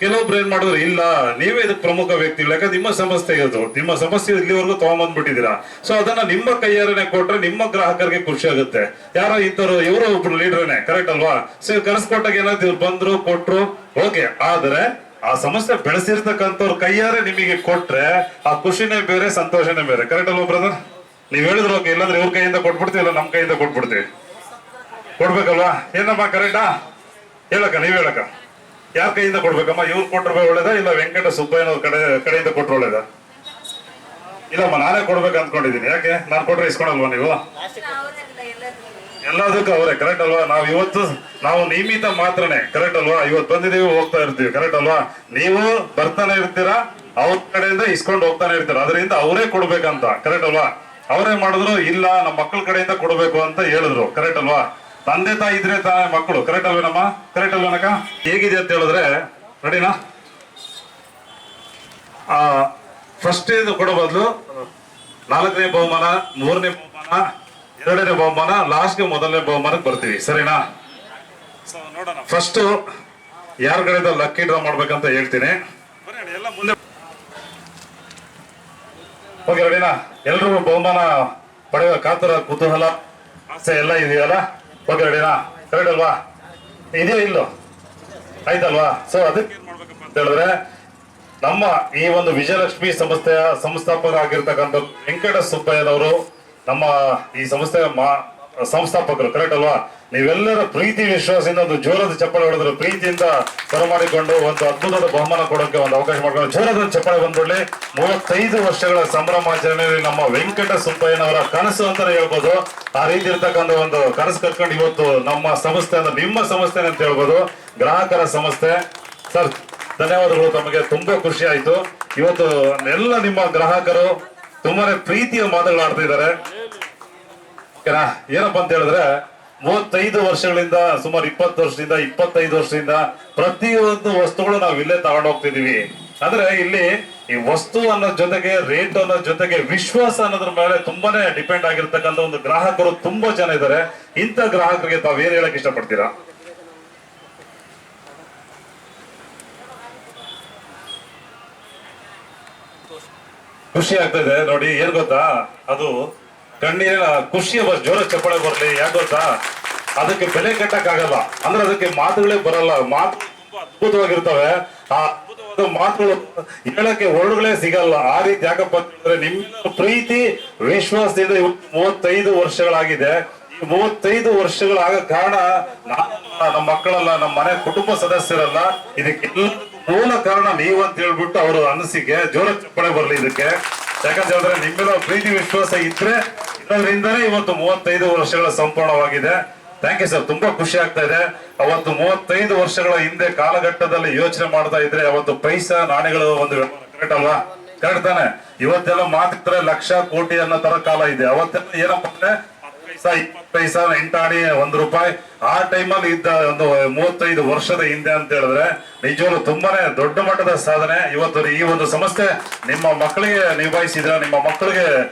ಕೆಲವೊಬ್ರು ಏನ್ ಮಾಡಿದ್ರು, ಇಲ್ಲ ನೀವೇ ಇದಕ್ಕೆ ಪ್ರಮುಖ ವ್ಯಕ್ತಿಗಳು, ಯಾಕಂದ್ರೆ ನಿಮ್ಮ ಸಂಸ್ಥೆ ಇದು, ನಿಮ್ಮ ಸಮಸ್ಯೆ ಇಲ್ಲಿವರೆಗೂ ತಗೊಂಬಂದ್ಬಿಟ್ಟಿದ್ದೀರಾ. ಸೊ ಅದನ್ನ ನಿಮ್ಮ ಕೈಯಾರನೆ ಕೊಟ್ರೆ ನಿಮ್ಮ ಗ್ರಾಹಕರಿಗೆ ಖುಷಿ ಆಗುತ್ತೆ. ಯಾರೋ ಇಂಥವ್ರು ಇವರು ಒಬ್ರು ಲೀಡರ್ನೇ, ಕರೆಕ್ಟ್ ಅಲ್ವಾ? ಸೊ ಕರ್ಸ್ಕೊಟ್ಟಾಗ ಏನಾದ್ರು ಇವ್ರು ಬಂದ್ರು ಕೊಟ್ರು, ಓಕೆ. ಆದ್ರೆ ಆ ಸಮಸ್ಯೆ ಬೆಳೆಸಿರ್ತಕ್ಕಂಥವ್ರ ಕೈಯಾರೆ ನಿಮಗೆ ಕೊಟ್ರೆ ಆ ಖುಷಿನೇ ಬೇರೆ, ಸಂತೋಷನೇ ಬೇರೆ, ಕರೆಕ್ಟ್ ಅಲ್ವಾ ಬ್ರದರ್? ನೀವ್ ಹೇಳಿದ್ರು ಓಕೆ, ಇಲ್ಲಾಂದ್ರೆ ಇವ್ರ ಕೈಯಿಂದ ಕೊಟ್ಬಿಡ್ತೀವಿ, ಇಲ್ಲ ನಮ್ಮ ಕೈಯಿಂದ ಕೊಟ್ಬಿಡ್ತೀವಿ, ಕೊಡ್ಬೇಕಲ್ವಾ? ಏನಮ್ಮ ಕರೆಕ್ಟಾ? ಹೇಳಕ್ಕ, ನೀವ್ ಹೇಳಕ್ಕ, ಯಾರ ಕೈಯಿಂದ ಕೊಡ್ಬೇಕಮ್ಮ? ಇವ್ರು ಕೊಟ್ರೆ ಒಳ್ಳೇದಾ ಇಲ್ಲ ವೆಂಕಟ ಸುಬ್ಬಯ್ಯನವ್ರ ಕಡೆಯಿಂದ ಕೊಟ್ರೆ ಒಳ್ಳೇದಾ? ಇಲ್ಲಮ್ಮ ನಾನೇ ಕೊಡ್ಬೇಕು ಅಂದ್ಕೊಂಡಿದ್ದೀನಿ. ಯಾಕೆ? ನಾನು ಕೊಟ್ರೆ ಇಸ್ಕೊಳಲ್ವಾ ನೀವು? ಎಲ್ಲದಕ್ಕೂ ಅವರೇ, ಕರೆಕ್ಟ್ ಅಲ್ವಾ? ನಾವು ನಿಯಮಿತ ಮಾತ್ರನೇ, ಕರೆಕ್ಟ್ ಅಲ್ವಾ? ಇವತ್ತು ಬಂದಿದೀವಿ, ಹೋಗ್ತಾ ಇರ್ತೀವಿ, ಕರೆಕ್ಟ್ ಅಲ್ವಾ? ನೀವು ಬರ್ತಾನೆ ಇರ್ತೀರಾ, ಅವ್ರ ಕಡೆಯಿಂದ ಇಸ್ಕೊಂಡು ಹೋಗ್ತಾನೆ ಇರ್ತೀರ, ಅದರಿಂದ ಅವರೇ ಕೊಡ್ಬೇಕಂತ, ಕರೆಕ್ಟ್ ಅಲ್ವಾ? ಅವರೇ ಮಾಡಿದ್ರು, ಇಲ್ಲ ನಮ್ಮ ಮಕ್ಕಳ ಕಡೆಯಿಂದ ಕೊಡ್ಬೇಕು ಅಂತ ಹೇಳಿದ್ರು, ಕರೆಕ್ಟ್ ಅಲ್ವಾ? ತಂದೆ ತಾಯಿ ಇದ್ರೆ ತಾನೇ ಮಕ್ಕಳು, ಕರೆಕ್ಟ್ ಅಲ್ವೇನಮ್ಮ? ಕರೆಕ್ಟ್ ಅಲ್ವೇನಕ್ಕ? ಹೇಗಿದೆ ಅಂತ ಹೇಳಿದ್ರೆ ರೆಡಿನಾ? ಫಸ್ಟ್ ಇದು ಕೊಡೋ ಬದಲು 4ನೇ ಬಹುಮಾನ, 3ನೇ ಬಹುಮಾನ, 2ನೇ ಬಹುಮಾನ, ಲಾಸ್ಟ್ಗೆ ಮೊದಲನೇ ಬಹುಮಾನಕ್ಕೆ ಬರ್ತೀವಿ, ಸರಿನಾ? ಫಸ್ಟ್ ಯಾರ ಕಡೆಯಿಂದ ಲಕ್ಕಿ ಡ್ರಾ ಮಾಡ್ಬೇಕಂತ ಹೇಳ್ತೀನಿ. ಎಲ್ಲ ಮುಂದೆ ಓಕೆ, ರೆಡಿನಾ? ಎಲ್ರಿಗೂ ಬಹುಮಾನ ಪಡೆಯುವ ಕಾತರ, ಕುತೂಹಲ, ಆಸೆ ಎಲ್ಲ ಇದೆಯಲ್ಲ? ಓಕೆ, ರೆಡಿನಾ? ಕರೆಕ್ಟ್ ಅಲ್ವಾ? ಇದೆಯೋ ಇಲ್ಲೋ? ಆಯ್ತಲ್ವಾ? ಸೊ ಅದಕ್ಕೆ ಏನ್ ಮಾಡ್ಬೇಕಪ್ಪ ಅಂತ ಹೇಳಿದ್ರೆ, ನಮ್ಮ ಈ ಒಂದು ವಿಜಯಲಕ್ಷ್ಮಿ ಸಂಸ್ಥೆಯ ಸಂಸ್ಥಾಪಕರಾಗಿರ್ತಕ್ಕಂಥ ವೆಂಕಟ ಸುಬ್ಬಯ್ಯನವರು ನಮ್ಮ ಈ ಸಂಸ್ಥೆಯ ಸಂಸ್ಥಾಪಕರು, ಕರೆಕ್ಟ್ ಅಲ್ವಾ? ನೀವೆಲ್ಲರ ಪ್ರೀತಿ ವಿಶ್ವಾಸದಿಂದ ಒಂದು ಜೋರದ ಚಪ್ಪಾಳೆ ಹೊಡೆದ್ರು, ಪ್ರೀತಿಯಿಂದ ಬರಮಾಡಿಕೊಂಡು ಒಂದು ಅದ್ಭುತವಾದ ಬಹುಮಾನ ಕೊಡೋಕೆ ಒಂದು ಅವಕಾಶ ಮಾಡ್ಕೊಂಡು ಜೋರದ ಚಪ್ಪಾಳೆ ಬಂದ್ಬಿಡ್ಲಿ. 35 ವರ್ಷಗಳ ಸಂಭ್ರಮಾಚರಣೆಯಲ್ಲಿ ನಮ್ಮ ವೆಂಕಟ ಸುಬ್ಬಯ್ಯನವರ ಕನಸು ಅಂತಾನೆ ಹೇಳ್ಬೋದು. ಆ ರೀತಿ ಇರ್ತಕ್ಕಂಥ ಒಂದು ಕನಸು ಕಟ್ಕೊಂಡು ಇವತ್ತು ನಮ್ಮ ಸಂಸ್ಥೆ ಅಂದ್ರೆ ನಿಮ್ಮ ಸಂಸ್ಥೆ ಅಂತ ಹೇಳ್ಬೋದು, ಗ್ರಾಹಕರ ಸಂಸ್ಥೆ. ಸರ್ ಧನ್ಯವಾದಗಳು, ತಮಗೆ ತುಂಬಾ ಖುಷಿ ಆಯ್ತು. ಇವತ್ತು ಎಲ್ಲ ನಿಮ್ಮ ಗ್ರಾಹಕರು ತುಂಬಾನೇ ಪ್ರೀತಿಯ ಮಾತುಗಳಾಡ್ತಾ ಇದ್ದಾರೆ. ಏನಪ್ಪಾ ಅಂತ ಹೇಳಿದ್ರೆ 35 ವರ್ಷಗಳಿಂದ ಸುಮಾರು 20 ವರ್ಷದಿಂದ 25 ವರ್ಷದಿಂದ ಪ್ರತಿಯೊಂದು ವಸ್ತುಗಳು ನಾವು ಇಲ್ಲೇ ತಗೊಂಡು ಹೋಗ್ತಿದೀವಿ. ಅಂದ್ರೆ ಇಲ್ಲಿ ಈ ವಸ್ತು ಅನ್ನೋದ್ರ ಜೊತೆಗೆ ರೇಟ್ ಅನ್ನೋದ್ರ ಜೊತೆಗೆ ವಿಶ್ವಾಸ ಅನ್ನೋದ್ರ ಮೇಲೆ ತುಂಬಾನೇ ಡಿಪೆಂಡ್ ಆಗಿರ್ತಕ್ಕಂಥ ಒಂದು ಗ್ರಾಹಕರು ತುಂಬಾ ಜನ ಇದ್ದಾರೆ. ಇಂಥ ಗ್ರಾಹಕರಿಗೆ ತಾವೇನ್ ಹೇಳಕ್ ಇಷ್ಟಪಡ್ತೀರಾ? ಖುಷಿ ಆಗ್ತಾ ಇದೆ ನೋಡಿ. ಏನ್ ಗೊತ್ತಾ, ಅದು ಕಣ್ಣಿನ ಖುಷಿಯ ಜೋರ ಚಪ್ಪಳೆ ಬರ್ಲಿ. ಯಾಕೆ ಗೊತ್ತಾ, ಅದಕ್ಕೆ ಬೆಲೆ ಕಟ್ಟಕ್ ಆಗಲ್ಲ, ಅಂದ್ರೆ ಅದಕ್ಕೆ ಮಾತುಗಳೇ ಬರಲ್ಲ. ಮಾತು ತುಂಬಾ ಅದ್ಭುತವಾಗಿರ್ತವೆ. ಆ ಅದ್ಭುತವಾದ ಮಾತುಗಳು ಹೇಳಕ್ಕೆ ವರ್ಡ್ಗಳೇ ಸಿಗಲ್ಲ. ಆ ರೀತಿ ಯಾಕಪ್ಪ ಅಂತಂದ್ರೆ ನಿಮ್ಮ ಪ್ರೀತಿ ವಿಶ್ವಾಸದಿಂದ 35 ವರ್ಷಗಳಾಗಿದೆ. ಈ 35 ವರ್ಷಗಳಾಗ ಕಾರಣ ನಮ್ಮ ಮಕ್ಕಳಲ್ಲ, ನಮ್ಮ ಮನೆ ಕುಟುಂಬ ಸದಸ್ಯರಲ್ಲ, ಇದಕ್ಕೆಲ್ಲ ಮೂಲ ಕಾರಣ ನೀವು ಅಂತ ಹೇಳ್ಬಿಟ್ಟು ಅವರು ಅನಿಸಿಕೆ ಜೋರ ಚಪ್ಪಳೆ ಬರ್ಲಿ ಇದಕ್ಕೆ. ಯಾಕಂತ ಹೇಳಿದ್ರೆ ನಿಮ್ಮೆಲ್ಲ ಪ್ರೀತಿ ವಿಶ್ವಾಸ ಇದ್ರೆ ಇದರಿಂದನೇ ಇವತ್ತು 35 ವರ್ಷಗಳ ಸಂಪೂರ್ಣವಾಗಿದೆ. ಥ್ಯಾಂಕ್ ಯು ಸರ್, ತುಂಬಾ ಖುಷಿ ಆಗ್ತಾ ಇದೆ. ಅವತ್ತು 35 ವರ್ಷಗಳ ಹಿಂದೆ ಕಾಲಘಟ್ಟದಲ್ಲಿ ಯೋಚನೆ ಮಾಡ್ತಾ ಇದ್ರೆ ಅವತ್ತು ಪೈಸಾ ನಾಣ್ಯಗಳು ಒಂದು ಕರೆಕ್ಟ್ ಅಲ್ವಾ? ಕರೆಕ್ಟ್ ತಾನೆ? ಇವತ್ತೆಲ್ಲ ಮಾತಿದ್ರೆ ಲಕ್ಷ ಕೋಟಿ ಅನ್ನೋ ತರ ಕಾಲ ಇದೆ. ಅವತ್ತೆಲ್ಲ ಏನಪ್ಪ ಅಂದ್ರೆ 20 ಪೈಸಾ ಎಂಟಾಣಿ ₹1. ಆ ಟೈಮಲ್ಲಿ ಇದ್ದ ಒಂದು 35 ವರ್ಷದ ಹಿಂದೆ ಅಂತ ಹೇಳಿದ್ರೆ ನಿಜವಾಗ್ಲೂ ತುಂಬಾನೇ ದೊಡ್ಡ ಮಟ್ಟದ ಸಾಧನೆ. ಇವತ್ತು ಈ ಒಂದು ಸಂಸ್ಥೆ ನಿಮ್ಮ ಮಕ್ಕಳಿಗೆ ನಿಭಾಯಿಸಿದ್ರ, ನಿಮ್ಮ ಮಕ್ಕಳಿಗೆ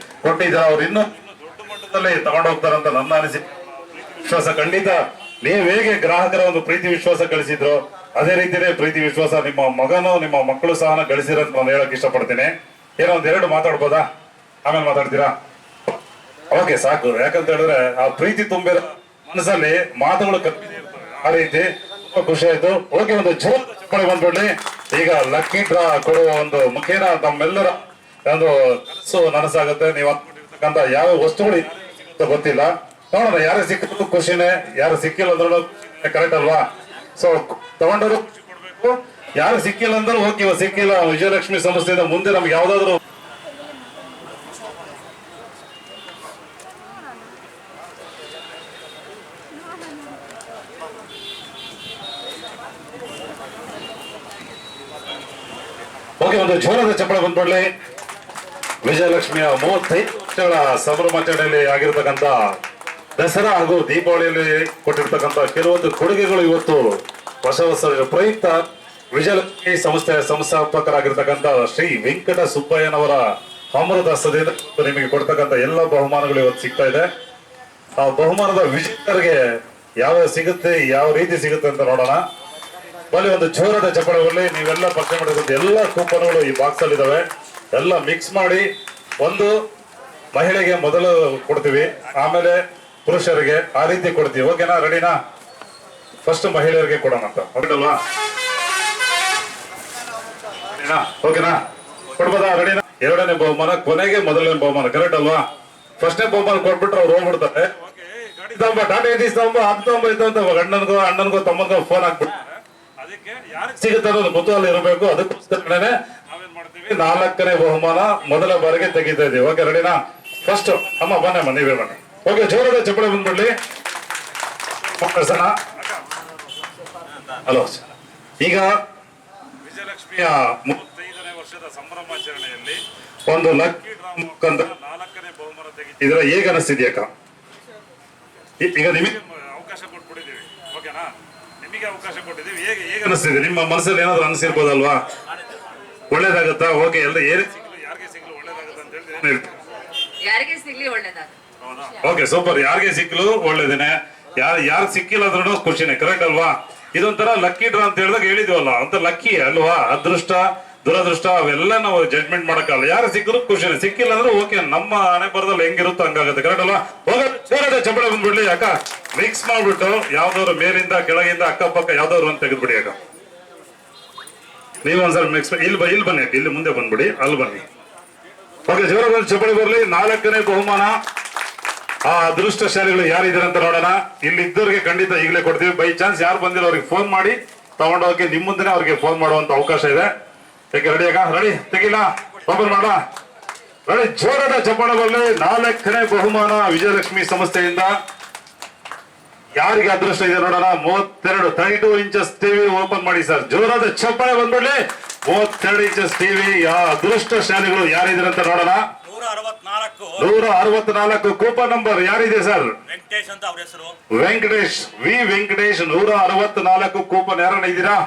ಕೊಟ್ಟಿದ್ರ, ಅವ್ರು ಇನ್ನೂ ದೊಡ್ಡ ಮಟ್ಟದಲ್ಲಿ ತಗೊಂಡೋಗ್ತಾರಂತ ನನ್ನ ಅನಿಸಿಕೆ, ವಿಶ್ವಾಸ. ಖಂಡಿತ ನೀವು ಹೇಗೆ ಗ್ರಾಹಕರ ಒಂದು ಪ್ರೀತಿ ವಿಶ್ವಾಸ ಗಳಿಸಿದ್ರು ಅದೇ ರೀತಿಯೇ ಪ್ರೀತಿ ವಿಶ್ವಾಸ ನಿಮ್ಮ ಮಗನು ನಿಮ್ಮ ಮಕ್ಕಳು ಸಹ ಗಳಿಸಿರೋದು ನಾನು ಹೇಳಕ್ ಇಷ್ಟಪಡ್ತೀನಿ. ಏನೋ ಒಂದೆರಡು ಮಾತಾಡ್ಬೋದಾ? ಆಮೇಲೆ ಮಾತಾಡ್ತೀರಾ? ಓಕೆ, ಸಾಕು. ಯಾಕಂತ ಹೇಳಿದ್ರೆ ಆ ಪ್ರೀತಿ ತುಂಬಿರೋ ಮನಸ್ಸಲ್ಲಿ ಮಾತುಗಳು ಕಪ್ಪಿದೆ ಇರ್ತವೆ. ಆ ರೀತಿ ತುಂಬಾ ಖುಷಿ ಆಯ್ತು. ಓಕೆ, ಒಂದು ಜೋರ್ ಚಪ್ಪಾಳೆ ಬಂದ್ಬಿಡ್ಲಿ. ಈಗ ಲಕ್ಕಿ ಡ್ರಾ ಕೊಡುವ ಒಂದು ಮುಖೇನ ತಮ್ಮೆಲ್ಲರ ಒಂದು ಕನಸು ನನಸಾಗುತ್ತೆ. ನೀವು ಅಂದ್ಕೊಂಡಿರ್ತಕ್ಕಂಥ ಯಾವ ವಸ್ತುಗಳು ಸಿಗುತ್ತೆ ಗೊತ್ತಿಲ್ಲ, ನೋಡೋಣ. ಯಾರು ಸಿಕ್ಕಿದ್ರು ಖುಷಿನೇ, ಯಾರು ಸಿಕ್ಕಿಲ್ಲ ಅಂದ್ರೂ ಕರೆಕ್ಟ್ ಅಲ್ವಾ? ಸೊ ತಗೊಂಡವರು ಖುಷಿ ಕೊಡ್ಬೇಕು. ಯಾರು ಸಿಕ್ಕಿಲ್ಲ ಅಂದ್ರೆ ಓಕೆ, ಸಿಕ್ಕಿಲ್ಲ. ವಿಜಯಲಕ್ಷ್ಮಿ ಸಂಸ್ಥೆಯಿಂದ ಮುಂದೆ ನಮ್ಗೆ ಯಾವ್ದಾದ್ರು ಓಕೆ, ಒಂದು ಜೋರಾದ ಚಪ್ಪಳ ಬಂದ್ಬಿಡ್ಲಿ. ವಿಜಯಲಕ್ಷ್ಮಿಯ 35 ವರ್ಷಗಳ ಸಂಭ್ರಮಾಚರಣೆಯಲ್ಲಿ ಆಗಿರ್ತಕ್ಕಂಥ ದಸರಾ ಹಾಗೂ ದೀಪಾವಳಿಯಲ್ಲಿ ಕೊಟ್ಟಿರ್ತಕ್ಕಂಥ ಕೆಲವೊಂದು ಕೊಡುಗೆಗಳು ಇವತ್ತು ಹೊಸ ಪ್ರಯುಕ್ತ ವಿಜಯಲಕ್ಷ್ಮಿ ಸಂಸ್ಥೆಯ ಸಂಸ್ಥಾಪಕರಾಗಿರ್ತಕ್ಕಂಥ ಶ್ರೀ ವೆಂಕಟ ಸುಬ್ಬಯ್ಯನವರ ಅಮೃತಹಸ್ತದಿಂದ ನಿಮಗೆ ಕೊಡ್ತಕ್ಕಂಥ ಎಲ್ಲ ಬಹುಮಾನಗಳು ಇವತ್ತು ಸಿಗ್ತಾ ಇದೆ. ಆ ಬಹುಮಾನದ ವಿಜೇತರಿಗೆ ಯಾವ ಸಿಗುತ್ತೆ, ಯಾವ ರೀತಿ ಸಿಗುತ್ತೆ ಅಂತ ನೋಡೋಣ. ಬಲ್ಲಿ ಒಂದು ಜೋರಾದ ಚಪ್ಪಳ ಬರಲಿ. ನೀವೆಲ್ಲ ಪರಿಚಯ ಮಾಡಿದಂತ ಎಲ್ಲ ಕೂಪನ್ಗಳು ಈ ಬಾಕ್ಸ್ ಅಲ್ಲಿ ಇದಾವೆ. ಎಲ್ಲ ಮಿಕ್ಸ್ ಮಾಡಿ ಒಂದು ಮಹಿಳೆಗೆ ಮೊದಲು ಕೊಡ್ತೀವಿ, ಆಮೇಲೆ ಪುರುಷರಿಗೆ, ಆ ರೀತಿ ಕೊಡ್ತೀವಿ. ಓಕೆನಾ? ರೆಡಿನಾ? ಫಸ್ಟ್ ಮಹಿಳೆಯರಿಗೆ ಕೊಡೋಣ ಅಂತ, ಓಕೆನಾ? ಓಕೆನಾ? ಕೊಡ್ಬೋದಾ? ರೆಡಿನಾ? ಎರಡನೇ ಬಹುಮಾನ, ಕೊನೆಗೆ ಮೊದಲನೇ ಬಹುಮಾನ. ಕರೆಕ್ಟ್ ಅಲ್ವಾ? ಫಸ್ಟ್ನೇ ಬಹುಮಾನ ಕೊಟ್ಬಿಟ್ರೆ ಅವ್ರು ಹೋಗ್ಬಿಡ್ತಾರೆ. ಗಾಡಿ ತಗೊಂಬ, ಟಾಟಾ ಏಜೀಸ್ ತಗೊಂಬ, ಅದು ತಗೊಂಬ, ಇದು ಅಂತ ಅಣ್ಣನ್ಗೋ ಅಣ್ಣನ್ಗೋ ತಮ್ಮನ್ಗೋ ಫೋನ್ ಹಾಕ್ಬಿಡ್ತಾರೆ. ಅದಕ್ಕೆ ಯಾರಿಗೆ ಸಿಗುತ್ತೆ ಅನ್ನೋದು ಕುತೂಹಲ ಇರಬೇಕು. ಅದಕ್ಕೋಸ್ಕರನೇ ನಾವೇನ್ ಮಾಡ್ತೀವಿ, 4ನೇ ಬಹುಮಾನ ಮೊದಲ ಬಾರಿಗೆ ತೆಗಿತಾ ಇದೀವಿ. ಓಕೆ, ರೆಡಿನಾ? ಫಸ್ಟ್ ಅಮ್ಮ ಬನ್ನಿ, ನೀವೇ ಬನ್ನಿ. ಓಕೆ, ಜೋರದ ಚಪ್ಪಳೆ ಬಂದ್ಬಿಡ್ಲಿ. ಹಲೋ. ಈಗ ವಿಜಯಲಕ್ಷ್ಮಿಯ 35ನೇ ವರ್ಷದ ಸಂಭ್ರಮಾಚರಣೆಯಲ್ಲಿ ಒಂದು ಲಕ್ಕಿ ಡ್ರಾ ಮುಖಾಂತರ 4ನೇ ಬಹುಮಾನ ತೆಗಿತಿದ್ರೆ ಹೇಗೆ ಅನಿಸ್ತಿದ್ಯಕ್ಕ? ಈಗ ನಿಮಗೆ ಅವಕಾಶ ಕೊಟ್ಬಿಟ್ಟಿದೀವಿ. ಓಕೆನಾ? ನಿಮಗೆ ಅವಕಾಶ ಕೊಟ್ಟಿದ್ದೀವಿ. ಹೇಗೆ ಅನಿಸ್ತಿದೆ? ನಿಮ್ಮ ಮನಸ್ಸಲ್ಲಿ ಏನಾದ್ರು ಅನಿಸಿರ್ಬೋದಲ್ವಾ? ಒಳ್ಳೇದಾಗತ್ತಾ? ಓಕೆ, ಎಲ್ಲ ಏನೇ ಸಿಗ್ಲಿ, ಯಾರಿಗೆ ಸಿಗ್ಲು ಒಳ್ಳೇದಾಗತ್ತ ಅಂತ ಹೇಳ್ತೀನಿ. ಯಾರಿಗೆ ಸಿಗ್ಲಿ ಒಳ್ಳೇದಾಗುತ್ತೆ. Okay, super. ಯಾರಿಗೆ ಸಿಕ್ಲು ಒಳ್ಳೇದೇನೆ, ಯಾರು ಸಿಕ್ಕಿಲ್ಲ ಅಂದ್ರೂ ಖುಷಿನೇ. ಕರೆಕ್ಟ್ ಅಲ್ವಾ? ಇದೊಂಥರ ಲಕ್ಕಿ ಡ್ರಾ ಅಂತ ಹೇಳಿದಾಗ ಹೇಳಿದ್ವಲ್ಲ, ಅಂತ ಲಕ್ಕಿ ಅಲ್ವಾ? ಅದೃಷ್ಟ ದುರದೃಷ್ಟ ಅವೆಲ್ಲ ನಾವು ಜಡ್ಜ್ಮೆಂಟ್ ಮಾಡಕ್ಕಲ್ಲ. ಯಾರು ಸಿಕ್ಕರು ಖುಷಿನೇ, ಸಿಕ್ಕಿಲ್ಲ ಅಂದ್ರೆ ಓಕೆ, ನಮ್ಮ ಹಣೆ ಬರದಲ್ಲಿ ಹೆಂಗಿರುತ್ತೋ ಹಂಗಾಗುತ್ತೆ. ಕರೆಕ್ಟ್ ಅಲ್ವಾ? ಹೋಗೋದ ಚಪ್ಪಳೆ ಬಂದ್ಬಿಡ್ಲಿ. ಅಕ್ಕ ಮಿಕ್ಸ್ ಮಾಡ್ಬಿಟ್ಟು ಯಾವ್ದಾದ್ರು ಮೇಲಿಂದ ಕೆಳಗಿಂದ ಅಕ್ಕಪಕ್ಕ ಯಾವ್ದಾದ್ರು ಅಂತ ತೆಗೆದ್ಬಿಡಿ ಅಕ್ಕ. ನೀವು ಒಂದ್ಸಲ ಮಿಕ್ಸ್ ಇಲ್ಲಿ ಬನ್ನಿ ಅಕ್ಕ, ಇಲ್ಲಿ ಮುಂದೆ ಬಂದ್ಬಿಡಿ, ಅಲ್ಲಿ ಬನ್ನಿ. ಓಕೆ, ಜೋರಾಗಿ ಚಪ್ಪಳೆ ಬರ್ಲಿ. 4ನೇ ಬಹುಮಾನ ಆ ಅದೃಷ್ಟಶಾಲಿಗಳು ಯಾರಿದ್ದಾರೆ ಅಂತ ನೋಡೋಣ. ಇಲ್ಲಿ ಇದ್ದವ್ರಿಗೆ ಖಂಡಿತ ಈಗಲೇ ಕೊಡ್ತೀವಿ. ಬೈ ಚಾನ್ಸ್ ಯಾರು ಬಂದಿರೋ ಅವ್ರಿಗೆ ಫೋನ್ ಮಾಡಿ ತಗೊಂಡೋಗಿ ನಿಮ್ಮ ಮುಂದೆ ಅವ್ರಿಗೆ ಫೋನ್ ಮಾಡುವಂತ ಅವಕಾಶ ಇದೆ. ಯಾಕೆ ರೆಡಿ ಆಗ? ರೆಡಿ? ತೆಗಿಲ್ಲ, ಓಪನ್ ಮಾಡ. ರೆಡಿ? ಜೋರಾದ ಚಪ್ಪಾಳೆ ಬರಲಿ. 4ನೇ ಬಹುಮಾನ ವಿಜಯಲಕ್ಷ್ಮಿ ಸಂಸ್ಥೆಯಿಂದ ಯಾರಿಗೆ ಅದೃಷ್ಟ ಇದೆ ನೋಡೋಣ. 32 ಇಂಚಸ್ ಟಿವಿ ಓಪನ್ ಮಾಡಿ ಸರ್. ಜೋರಾದ ಚಪ್ಪಾಳೆ ಬಂದ್ಬಿಡ್ಲಿ. 32 ಇಂಚಸ್ ಟಿವಿ ಅದೃಷ್ಟಶಾಲಿಗಳು ಯಾರಿದ್ದಾರೆ ಅಂತ ನೋಡೋಣ. 164 ಕೂಪನ್ ನಂಬರ್ ಯಾರಿದೆ ಸರ್? ವೆಂಕಟೇಶ್ ಅಂತ ಅವ್ರ ಹೆಸರು. ವೆಂಕಟೇಶ್, ವಿ ವೆಂಕಟೇಶ್. 164 ಕೂಪನ್ ಯಾರನ್ನ ಇದ್ದೀರಾ?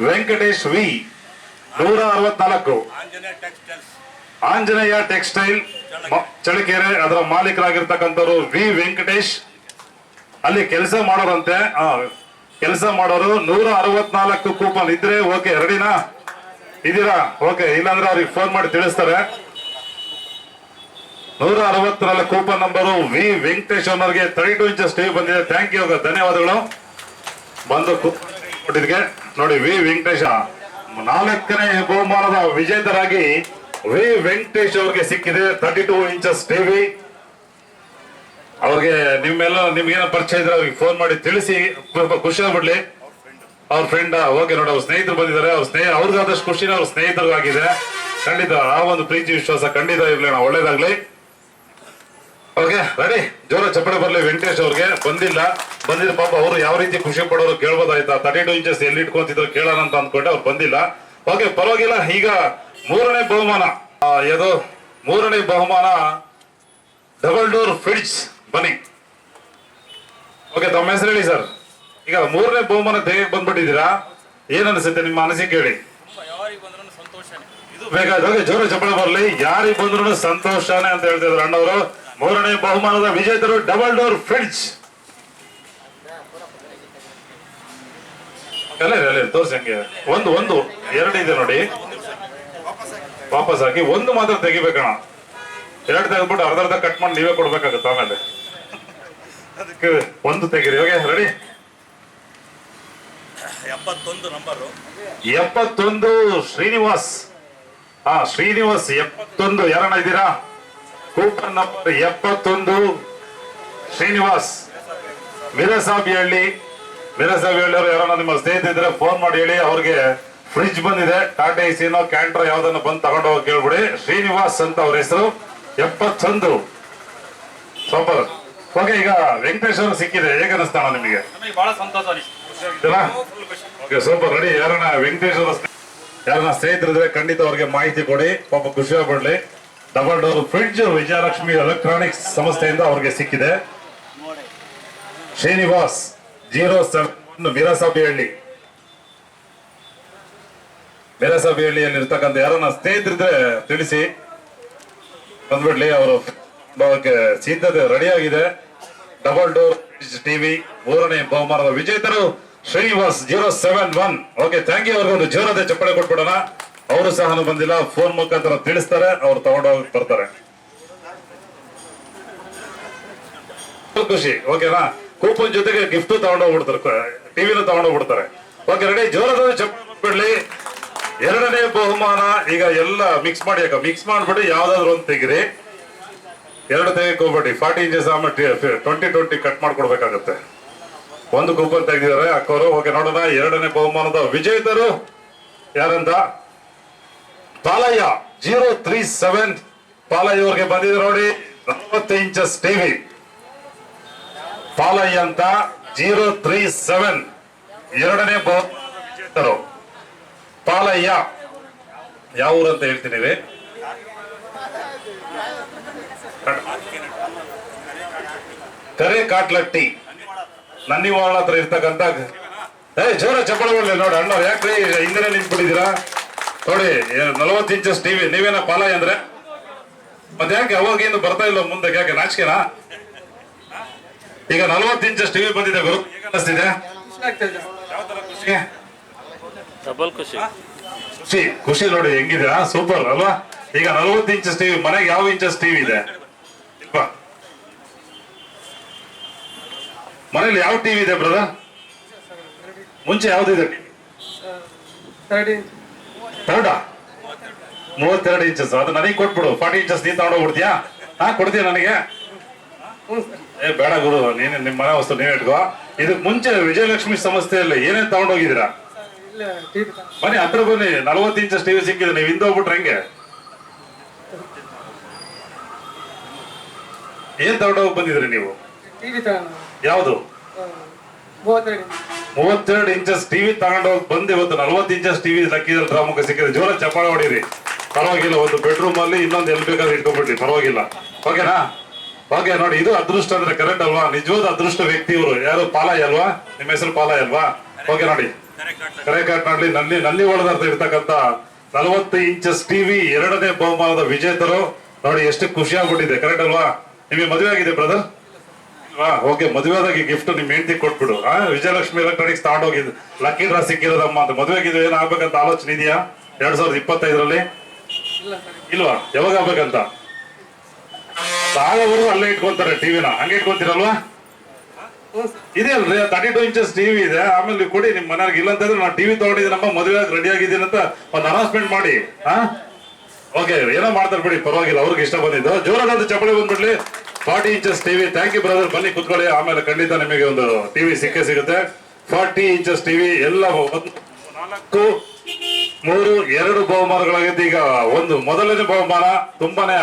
ವೆಂಕಟೇಶ್ ವಿ 164. ಆಂಜನೇಯ ಟೆಕ್ಸ್ಟೈಲ್ ಚಳ್ಳಕೆರೆ, ಅದರ ಮಾಲೀಕರಾಗಿರ್ತಕ್ಕಂಥವ್ರು ವಿ ವೆಂಕಟೇಶ್. ಅಲ್ಲಿ ಕೆಲಸ ಮಾಡೋರಂತೆ, ಕೆಲಸ ಮಾಡೋರು. 164 ಕೂಪನ್ ಇದ್ರೆ ಓಕೆ. ರೆಡಿನಾ? ಇದೀರಾ? ಓಕೆ, ಇಲ್ಲಾಂದ್ರೆ ಅವ್ರಿಗೆ ಫೋನ್ ಮಾಡಿ ತಿಳಿಸ್ತಾರೆ. 164 ಕೂಪನ್ ನಂಬರು ವಿ ವೆಂಕಟೇಶ್ ಅವರಿಗೆ 32 ಇಂಚಸ್ ಟಿವಿ ಬಂದಿದೆ. ಥ್ಯಾಂಕ್ ಯು, ಧನ್ಯವಾದಗಳು ಬಂದು ಕೊಟ್ಟಿದ್ಗೆ. ನೋಡಿ, ವಿ ವೆಂಕಟೇಶ 4ನೇ ಬಹುಮಾನದ ವಿಜೇತರಾಗಿ ವಿ ವೆಂಕಟೇಶ್ ಅವ್ರಿಗೆ ಸಿಕ್ಕಿದೆ 32 ಇಂಚಸ್ ಟಿವಿ. ಅವ್ರಿಗೆ ನಿಮ್ಗೇನೋ ಪರಿಚಯ ಇದ್ರೆ ಅವ್ರಿಗೆ ಫೋನ್ ಮಾಡಿ ತಿಳಿಸಿ, ಖುಷಿ ಆಗ್ಬಿಡ್ಲಿ. ಅವ್ರ ಫ್ರೆಂಡ್ ಓಕೆ. ನೋಡಿ, ಅವ್ರ ಸ್ನೇಹಿತರು ಬಂದಿದ್ದಾರೆ. ಅವ್ರಿಗಾದಷ್ಟು ಖುಷಿನ ಅವ್ರ ಸ್ನೇಹಿತರಿಗಾಗಿದೆ. ಖಂಡಿತ ಆ ಒಂದು ಪ್ರೀತಿ ವಿಶ್ವಾಸ ಖಂಡಿತ ಇರ್ಲಿ. ಒಳ್ಳೇದಾಗ್ಲಿ. Okay, ready? ಜೋರ ಚಪ್ಪಳೆ ಬರ್ಲಿ. ವೆಂಕಟೇಶ್ ಅವ್ರಿಗೆ ಬಂದಿದ್ದು ಪಾಪ ಅವರು ಯಾವ ರೀತಿ ಖುಷಿ ಪಡೋರು ಕೇಳ್ಬೋದಾಯ್ತಾ? 32 ಇಂಚಸ್ ಎಲ್ಲಿ ಇಟ್ಕೊಂತಿದ್ರು ಕೇಳೋಣ ಅಂತ ಅಂದ್ಕೊಂಡೆ, ಅವ್ರು ಬಂದಿಲ್ಲ. ಓಕೆ, ಪರವಾಗಿಲ್ಲ. ಈಗ ಮೂರನೇ ಬಹುಮಾನ ಇದು ಮೂರನೇ ಬಹುಮಾನ ಡಬಲ್ ಡೋರ್ ಫ್ರಿಡ್ಜ್. ಬನ್ನಿ. ಓಕೆ, ತಮ್ಮ ಹೆಸರು ಹೇಳಿ ಸರ್. ಈಗ ಮೂರನೇ ಬಹುಮಾನ ತೆಗೆಗೆ ಬಂದ್ಬಿಟ್ಟಿದ್ದೀರಾ, ಏನ್ ಅನಿಸುತ್ತೆ ನಿಮ್ಮ ಅನಿಸಿಕೆ ಹೇಳಿ. ಇದು ಬೇಕಾದ್ರೆ ಜೋರ ಚಪ್ಪಳ ಬರಲಿ. ಯಾರಿಗೆ ಬಂದ್ರು ಸಂತೋಷನೇ ಅಂತ ಹೇಳ್ತಿದ್ರು ಅಣ್ಣವರು. ಮೂರನೇ ಬಹುಮಾನದ ವಿಜೇತರು ಡಬಲ್ ಡೋರ್ ಫ್ರಿಡ್ಜ್. ಅಲ್ಲೇ ತೋರಿಸಿ ಹಂಗೆ. ಒಂದು ಎರಡು ಇದೆ ನೋಡಿ, ವಾಪಸ್ ಹಾಕಿ. ಒಂದು ಮಾತ್ರ ತೆಗಿಬೇಕಣ್ಣ, ಎರಡು ತೆಗೆದ್ಬಿಟ್ಟು ಅರ್ಧ ಕಟ್ ಮಾಡಿ ನೀವೇ ಕೊಡ್ಬೇಕಾಗುತ್ತೆ ಆಮೇಲೆ. ಅದಕ್ಕೆ ಒಂದು ತೆಗೀರಿ. Okay, ready. 71 number 71 Srinivas. Srinivas 71. ಯಾರಣ್ಣ ಇದ್ದೀರಾ? Coupon number 71 Srinivas. ಮಿರಸಾಬಿಹಳ್ಳಿ ಅವರು ಯಾರನ್ನ ನಿಮ್ಮ ಸ್ನೇಹಿತರಿದ್ರೆ ಫೋನ್ ಮಾಡಿ ಹೇಳಿ, ಅವ್ರಿಗೆ ಫ್ರಿಡ್ಜ್ ಬಂದಿದೆ. ಟಾಟಾ ಎಸಿನೋ ಕ್ಯಾಂಟ್ರೋ ಯಾವ್ದನ್ನ ಬಂದು ತಗೊಂಡು ಹೋಗಿ ಕೇಳ್ಬಿಡಿ. ಶ್ರೀನಿವಾಸ್ ಅಂತ ಅವ್ರ ಹೆಸರು. 71 ಸೂಪರ್. ಓಕೆ, ಈಗ ವೆಂಕಟೇಶ್ ಅವರು ಸಿಕ್ಕಿದೆ, ಹೇಗೆ ಅನಿಸ್ತಾಣ ನಿಮಗೆ? ಬಹಳ ಸಂತೋಷ ಓಕೆ, ಸೂಪರ್. ರೆಡಿ. ವೆಂಕಟೇಶ್ ಅವರ ಯಾರನ್ನ ಸ್ನೇಹಿತರಿದ್ರೆ ಖಂಡಿತ ಅವ್ರಿಗೆ ಮಾಹಿತಿ ಕೊಡಿ, ಪಾಪ ಖುಷಿ ಆಗ್ಬಿಡ್ಲಿ. Double door fridge Vijayalakshmi electronics ಸಂಸ್ಥೆಯಿಂದ ಅವ್ರಿಗೆ ಸಿಕ್ಕಿದೆ. ಶ್ರೀನಿವಾಸ್ 07 ಮಿರಸಾಬಿಹಳ್ಳಿಯಲ್ಲಿ ಇರ್ತಕ್ಕಂಥ ಯಾರನ್ನ ಸ್ನೇಹಿತರಿದ್ರೆ ತಿಳಿಸಿ ಬಂದ್ಬಿಡ್ಲಿ. ಅವರು ಸಿದ್ಧತೆ ರೆಡಿ ಆಗಿದೆ. ಡಬಲ್ ಡೋರ್ ಟಿವಿ ಮೂರನೇ ಬಹುಮಾನದ ವಿಜೇತರು ಶ್ರೀನಿವಾಸ್ 071. Okay, thank you. ಅವ್ರಿಗೊಂದು ಜೋರಾದ ಚಪ್ಪಳೆ ಕೊಟ್ಬಿಡೋಣ. ಅವರು ಸಹ ಬಂದಿಲ್ಲ, ಫೋನ್ ಮುಖಾಂತರ ತಿಳಿಸ್ತಾರೆ, ಅವ್ರು ತಗೊಂಡೋಗಿ ಬರ್ತಾರೆ. ಖುಷಿ. ಓಕೆನಾ? ಕೂಪನ್ ಜೊತೆಗೆ ಗಿಫ್ಟ್ ತಗೊಂಡೋಗ್ಬಿಡ್ತಾರೆ, ಟಿವಿನ ತಗೊಂಡೋಗ್ಬಿಡ್ತಾರೆ. Okay, ready. ಜೋರಾದ ಚಪ್ಪಳೆ ಕೊಟ್ಬಿಡ್ಲಿ. ಎರಡನೇ ಬಹುಮಾನ ಈಗ ಎಲ್ಲ ಮಿಕ್ಸ್ ಮಾಡ್ಬಿಟ್ಟು ಯಾವ್ದಾದ್ರು ಒಂದು ತೆಗಿರಿ. ಎರಡು ತೆಗೆಕ್ ಹೋಗ್ಬೇಡಿ. 40 ಇಂಚಸ್ ಆಮೇಲೆ 20 ಕಟ್ ಮಾಡ್ಕೊಡ್ಬೇಕಾಗತ್ತೆ. ಒಂದು ಕೂಪನ್ ತೆಗೆದಿದ್ದಾರೆ ಅಕ್ಕವರು. ಓಕೆ, ನೋಡೋಣ. ಎರಡನೇ ಬಹುಮಾನದ ವಿಜೇತರು ಯಾರಂತ. ಪಾಲಯ್ಯ 037 ಪಾಲಯ್ಯ ಅವ್ರಿಗೆ ಬಂದಿದೆ ನೋಡಿ, 40 ಇಂಚಸ್ ಟಿವಿ. ಪಾಲಯ್ಯ ಅಂತ 037 ಎರಡನೇ ವಿಜೇತರು ಪಾಲಯ್ಯ. ಯಾವ ಊರು ಅಂತ ಹೇಳ್ತೀನಿ ರೀ? ಕರೆ ಕಾಟ್ಲಟ್ಟಿ, ನನ್ನಿವಾಳ ಹತ್ರ ಇರ್ತಕ್ಕಂಥ. ಜೋರ ಚಪ್ಪಳ ಮಾಡಲಿ ನೋಡಿ ಅಣ್ಣ. ಯಾಕ್ರಿ ಹಿಂದೆ ನಿಂತ್ಬಿಟ್ಟಿದ್ದೀರಾ ನೋಡಿ? 40 ಇಂಚಸ್ ಟಿವಿ. ನೀವೇನ ಪಾಲಯ್ಯ ಅಂದ್ರೆ ಮತ್ತೆ ಯಾಕೆ ಅವಾಗಿಂದ ಬರ್ತಾ ಇಲ್ಲ ಮುಂದೆ? ಯಾಕೆ ನಾಚಿಕೆನಾ? ಈಗ 40 ಇಂಚಸ್ ಟಿವಿ ಬಂದಿದೆ ಗುರು, ಹೇಗೆ ಅನಿಸ್ತಿದೆ? ಯಾವ ತರ ಖುಷಿ? ಡಬಲ್ ಖುಷಿ. ಖುಷಿ ನೋಡಿ ಹೆಂಗಿದೆ. ಸೂಪರ್ ಅಲ್ವಾ? ಈಗ 40 ಇಂಚಸ್ ಟಿವಿ. ಮನೆಗೆ ಯಾವ ಇಂಚಸ್ ಟಿವಿ ಇದೆ ಇಲ್ವಾ? ಮನೇಲಿ ಯಾವ ಟಿವಿ ಇದೆ ಬ್ರದರ್? ಮುಂಚೆ ಯಾವ್ದಿದೆ? 32 ಇಂಚಸ್. ಅದು ನನಗೆ ಕೊಟ್ಬಿಡು. 40 ಇಂಚಸ್ ನೀನ್ ತಗೊಂಡೋಗ್ಬಿಡ್ತೀಯಾ? ಕೊಡ್ತೀಯ ನನಗೆ? ಬೇಡ ಗುರು, ನೀನು ನಿಮ್ಮ ಮನೆ ವಸ್ತು ನೀವೇ ಇಟ್ಕೋ. ಇದಕ್ ಮುಂಚೆ ವಿಜಯಲಕ್ಷ್ಮಿ ಸಂಸ್ಥೆಯಲ್ಲಿ ಏನೇನ್ ತಗೊಂಡೋಗಿದ್ದೀರಾ? ಬನ್ನಿ ಹತ್ರ ಬನ್ನಿ. 40 ಇಂಚಸ್ ಟಿವಿ ಸಿಕ್ಕಿದೆ, ನೀವು ಹಿಂದೋಗ್ಬಿಟ್ರೆ ಹೆಂಗೆ? ಏನ್ ತಗೊಂಡೋಗಿ ಬಂದಿದ್ರಿ ನೀವು? ಯಾವುದು? 32 ಇಂಚಸ್ ಟಿವಿ ತಗೊಂಡೋಗಿ ಬಂದು ಇವತ್ತು 40 ಇಂಚಸ್ ಟಿವಿ ಲಕ್ಕಿದಲ್ಲಿ ಡ್ರಾಮಕ್ಕೆ ಸಿಕ್ಕಿದೆ. ಜೋರ ಚಪ್ಪಾಳೆ ಹೊಡೀರಿ. ಪರವಾಗಿಲ್ಲ, ಒಂದು ಬೆಡ್ರೂಮ್ ಅಲ್ಲಿ ಇನ್ನೊಂದು ಎಲ್ಲಿ ಬೇಕಾದ್ರೆ ಇಟ್ಕೊಂಡ್ಬಿಡ್ರಿ, ಪರವಾಗಿಲ್ಲ. ಓಕೆನಾ? ಓಕೆ, ನೋಡಿ. ಇದು ಅದೃಷ್ಟ ಅಂದ್ರೆ ಕರೆಕ್ಟ್ ಅಲ್ವಾ? ನಿಜವಾದ ಅದೃಷ್ಟ ವ್ಯಕ್ತಿ ಇವರು. ಯಾರು? ಪಾಲಯ್ಯ ಅಲ್ವಾ? ನಿಮ್ಮ ಹೆಸರು ಪಾಲಯ್ಯ ಅಲ್ವಾ? ಓಕೆ, ನೋಡಿ. ಕರೆ ಕಾಟ್ ಮಾಡ್ಲಿ. ನಲ್ಲಿ ಒಳದ ಇರ್ತಕ್ಕಂಥ 40 ಇಂಚಸ್ ಟಿವಿ ಎರಡನೇ ಬಹುಮಾನದ ವಿಜೇತರು ನೋಡಿ. ಎಷ್ಟು ಖುಷಿ ಆಗ್ಬಿಟ್ಟಿದೆ. ಕರೆಕ್ಟ್ ಅಲ್ವಾ? ನಿಮಗೆ ಮದುವೆ ಆಗಿದೆ ಬ್ರದರ್? ಓಕೆ, ಮದುವೆದಾಗಿ ಗಿಫ್ಟ್ ನಿಮ್ ಹೆಂಡತಿ ಕೊಟ್ಬಿಡು. ವಿಜಯಲಕ್ಷ್ಮಿ ಎಲೆಕ್ಟ್ರಾನಿಕ್ಸ್ ತಗೊಂಡೋಗಿದ್ದು ಲಕ್ಕಿ ಡ್ರಾ ಸಿಕ್ಕಿರೋದಮ್ಮ ಅಂತ. ಮದುವೆಗಿದ್ದು ಏನ್ ಆಗ್ಬೇಕಂತ ಆಲೋಚನೆ ಇದೆಯಾ 2025ರಲ್ಲಿ? ಇಲ್ವಾ? ಯಾವಾಗ ಆಗ್ಬೇಕಂತ? ಆಗೋವರೆಗೂ ಅಲ್ಲೇ ಇಟ್ಕೊಂತಾರೆ ಟಿವಿನ. ಹಂಗೆ ಇಟ್ಕೊಂತೀರಲ್ವಾ? ಇದೆ ಅಲ್ರಿ, 32 ಇಂಚಸ್ ಟಿವಿ ಇದೆ. ಆಮೇಲೆ ನೀವು ಕೊಡಿ ನಿಮ್ ಮನೆಯಾಗ. ಇಲ್ಲಂತಂದ್ರೆ ನಾನು ಟಿವಿ ತಗೊಂಡಿದ್ದೀನಮ್ಮ, ಮದುವೆ ರೆಡಿ ಆಗಿದ್ದೀನಿ ಅಂತ ಒಂದು ಅನೌನ್ಸ್ಮೆಂಟ್ ಮಾಡಿ. ಓಕೆ, ಏನೋ ಮಾಡ್ತಾರೆ ಬಿಡಿ, ಪರವಾಗಿಲ್ಲ. ಅವ್ರಿಗೆ ಇಷ್ಟ ಬಂದಿದ್ದು. ಜೋರಾದ ಚಪ್ಪಳಿ ಬಂದ್ಬಿಡ್ಲಿ. 40 inches TV. Thank you brother. ಬನ್ನಿ ಕುತ್ಕೊಳ್ಳಿ. ಆಮೇಲೆ ಖಂಡಿತ ನಿಮಗೆ ಒಂದು ಟಿವಿ ಸಿಕ್ಕೇ ಸಿಗುತ್ತೆ. 40 ಇಂಚಸ್ ಟಿವಿ ಎಲ್ಲ 4, 3, 2 ಬಹುಮಾನಗಳಾಗಿದ್ದು. ಈಗ ಒಂದು ಮೊದಲನೇ ಬಹುಮಾನ ತುಂಬಾನೇ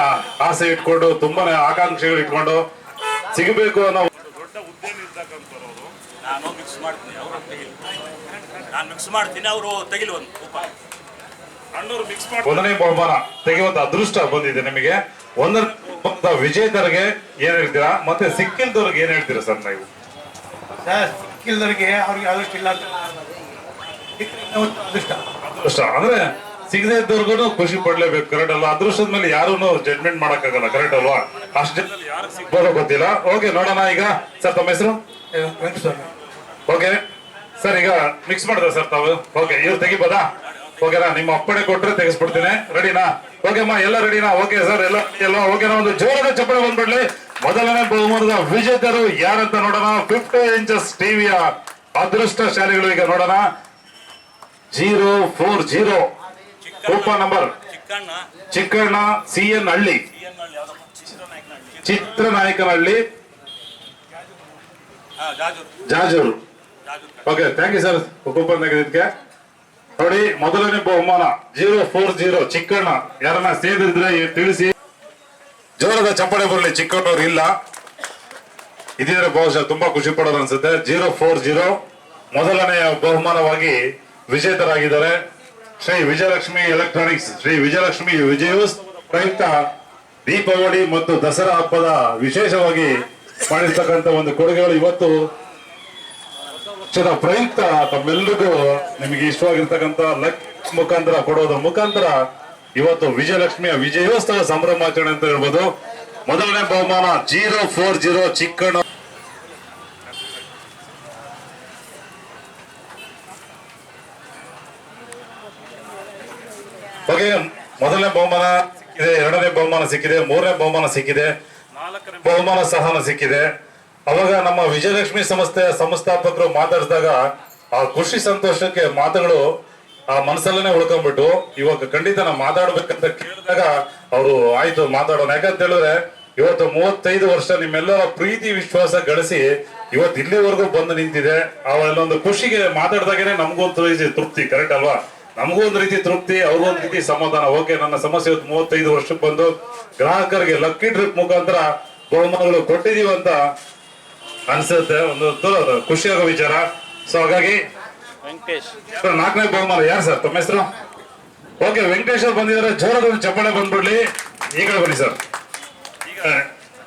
ಆಸೆ ಇಟ್ಕೊಂಡು, ತುಂಬಾನೇ ಆಕಾಂಕ್ಷೆಗಳು ಇಟ್ಕೊಂಡು ಸಿಗಬೇಕು ಅನ್ನೋ ದೊಡ್ಡ ಉದ್ಯಮ ಇರ್ತಕ್ಕಂಥವ್ರು. ನಾನು ಮಿಕ್ಸ್ ಮಾಡ್ತೀನಿ, ಅವರು ತೆಗಿಲಿ. ನಾನು ಮಿಕ್ಸ್ ಮಾಡ್ತೀನಿ, ಅವರು ತೆಗಿಲಿ ಒಂದು ಒಂದನೇ ಬಹುಮಾನ ತೆಗೆಯುವಂತ ಅದೃಷ್ಟ ಬಂದಿದೆ ನಿಮಗೆ. ಒಂದನೇ ವಿಜೇತರಿಗೆ ಏನ್ ಹೇಳ್ತೀರಾ, ಮತ್ತೆ ಸಿಕ್ಕಿಲ್ದವ್ರಿಗೆ ಏನ್ ಹೇಳ್ತೀರಾ ಸರ್ ನೀವು? ಸರ್ ಸಿಕ್ಕಿಲ್ದವ್ರಿಗೆ ಅವ್ರಿಗೆ ಅದೃಷ್ಟ ಇಲ್ಲ ಅಂತ ಅದೃಷ್ಟ ಅದೃಷ್ಟ ಅಂದ್ರೆ ಸಿಗದೇ ಇದ್ದವ್ರಿಗೂ ಖುಷಿ ಪಡ್ಲೇಬೇಕು, ಕರೆಕ್ಟ್ ಅಲ್ವಾ? ಅದೃಷ್ಟದ ಮೇಲೆ ಯಾರು ಜಡ್ಜ್ಮೆಂಟ್ ಮಾಡಕ್ಕಾಗಲ್ಲ, ಕರೆಕ್ಟ್ ಅಲ್ವಾ? ಅಷ್ಟು ಜನದಲ್ಲಿ ಯಾರು ಸಿಗ್ಬೋದೋ ಗೊತ್ತಿಲ್ಲ. ಓಕೆ, ನೋಡೋಣ ಈಗ. ಸರ್ ತಮ್ಮ ಹೆಸರು? ವೆಂಕಟೇಶ್ವರ. ಓಕೆ ಸರ್, ಈಗ ಮಿಕ್ಸ್ ಮಾಡಿದ್ರೆ ಸರ್ ತಾವು. ಓಕೆ, ಇವ್ರು ತೆಗಿಬೋದಾ? ಓಕೆನಾ? ನಿಮ್ಮ ಅಪ್ಪಣೆ ಕೊಟ್ರೆ ತೆಗಿಸ್ಬಿಡ್ತೀನಿ. ರೆಡಿನಾ? ಓಕೆ ಅಮ್ಮ, ಎಲ್ಲ ರೆಡಿನಾ? ಓಕೆ ಸರ್, ಎಲ್ಲ ಓಕೆನಾ? ಒಂದು ಜೋರಾದ ಚಪ್ಪಳೆ ಬಂದ್ಬಿಡ್ಲಿ. ಮೊದಲನೇ ಬಹುಮಾನದ ವಿಜೇತರು ಯಾರಂತ ನೋಡೋಣ. 50 ಇಂಚಸ್ ಟಿವಿಯ ಅದೃಷ್ಟಶಾಲಿಗಳು ಈಗ ನೋಡೋಣ. 040 coupon number Chikkanna CN Halli, Chitranayakanahalli, Jajur. Okay, thank you sir coupon ತೆಗೆದಿದ್ದಕ್ಕೆ. ನೋಡಿ, ಮೊದಲನೇ ಬಹುಮಾನ 040 ಚಿಕ್ಕಣ್ಣ. ಯಾರನ್ನ ಸೇರಿದ್ರೆ ತಿಳಿಸಿ. ಜೋರದ ಚಪ್ಪಳೆ ಬರಲಿ. ಚಿಕ್ಕಣ್ಣವ್ರು ಇಲ್ಲ, ಇದಿದ್ರೆ ಬಹುಶಃ ತುಂಬಾ ಖುಷಿ ಪಡೋದು ಅನ್ಸುತ್ತೆ. 040 ಮೊದಲನೆಯ ಬಹುಮಾನವಾಗಿ ವಿಜೇತರಾಗಿದ್ದಾರೆ ಶ್ರೀ ವಿಜಯಲಕ್ಷ್ಮಿ ಎಲೆಕ್ಟ್ರಾನಿಕ್ಸ್. ಶ್ರೀ ವಿಜಯಲಕ್ಷ್ಮಿ ವಿಜಯೋತ್ಸವ ಪ್ರಯುಕ್ತ ದೀಪಾವಳಿ ಮತ್ತು ದಸರಾ ಹಬ್ಬದ ವಿಶೇಷವಾಗಿ ಮಾಡಿರ್ತಕ್ಕಂಥ ಒಂದು ಕೊಡುಗೆಗಳು ಇವತ್ತು ಪ್ರಯುಕ್ತ ತಮ್ಮೆಲ್ಲರಿಗೂ ನಿಮಗೆ ಇಷ್ಟವಾಗಿರ್ತಕ್ಕಂಥ ಮುಖಾಂತರ ಕೊಡೋದ್ರ ಮುಖಾಂತರ ಇವತ್ತು ವಿಜಯಲಕ್ಷ್ಮಿಯ ವಿಜಯೋತ್ಸವ ಸಂಭ್ರಮಾಚರಣೆ ಅಂತ ಹೇಳ್ಬೋದು. ಮೊದಲನೇ ಬಹುಮಾನ 040 ಚಿಕ್ಕಣ್ಣ. ಓಕೆ, ಮೊದಲನೇ ಬಹುಮಾನ ಸಿಕ್ಕಿದೆ, ಎರಡನೇ ಬಹುಮಾನ ಸಿಕ್ಕಿದೆ, ಮೂರನೇ ಬಹುಮಾನ ಸಿಕ್ಕಿದೆ, ನಾಲ್ಕನೇ ಬಹುಮಾನ ಸಹ ಸಿಕ್ಕಿದೆ. ಅವಾಗ ನಮ್ಮ ವಿಜಯಲಕ್ಷ್ಮಿ ಸಂಸ್ಥೆಯ ಸಂಸ್ಥಾಪಕರು ಮಾತಾಡಿಸಿದಾಗ ಆ ಖುಷಿ ಸಂತೋಷಕ್ಕೆ ಮಾತುಗಳು ಆ ಮನಸ್ಸಲ್ಲೇ ಉಳ್ಕೊಂಡ್ಬಿಟ್ಟು ಇವಾಗ ಖಂಡಿತ ನಾವು ಮಾತಾಡ್ಬೇಕಂತ ಕೇಳಿದಾಗ ಅವರು ಆಯ್ತು ಮಾತಾಡೋಣ. ಯಾಕಂತ ಹೇಳಿದ್ರೆ ಇವತ್ತು 35 ವರ್ಷ ನಿಮ್ಮೆಲ್ಲರ ಪ್ರೀತಿ ವಿಶ್ವಾಸ ಗಳಿಸಿ ಇವತ್ತು ಇಲ್ಲಿವರೆಗೂ ಬಂದು ನಿಂತಿದೆ. ಅವೆಲ್ಲೊಂದು ಖುಷಿಗೆ ಮಾತಾಡಿದಾಗೇನೆ ನಮಗೊಂದು ರೀತಿ ತೃಪ್ತಿ, ಕರೆಕ್ಟ್ ಅಲ್ವಾ? ನಮಗೂ ಒಂದು ರೀತಿ ತೃಪ್ತಿ, ಅವ್ರಿಗೊಂದು ರೀತಿ ಸಮಾಧಾನ. ಓಕೆ, ನನ್ನ ಸಮಸ್ಯೆ ಇವತ್ತು 35 ವರ್ಷಕ್ಕೆ ಬಂದು ಗ್ರಾಹಕರಿಗೆ ಲಕ್ಕಿ ಟ್ರಿಪ್ ಮುಖಾಂತರ ಬಹುಮಾನಗಳು ಕೊಟ್ಟಿದೀವಿ ಅಂತ ಅನ್ಸುತ್ತೆ. ಒಂದು ಖುಷಿಯಾಗೋ ವಿಚಾರ. ಸೊ ಹಾಗಾಗಿ ವೆಂಕಟೇಶ್ ನಾಲ್ಕನೇ ಬಹುಮಾನ ಯಾರು ಸರ್ ತಮ್ಮ ಹೆಸರು? ಓಕೆ, ವೆಂಕಟೇಶ್ ಅವ್ರು ಬಂದಿದ್ದಾರೆ. ಜೋರದ ಚಪ್ಪಾಳೆ ಬಂದ್ಬಿಡ್ಲಿ. ಈಗ ಬನ್ನಿ ಸರ್. ಈಗ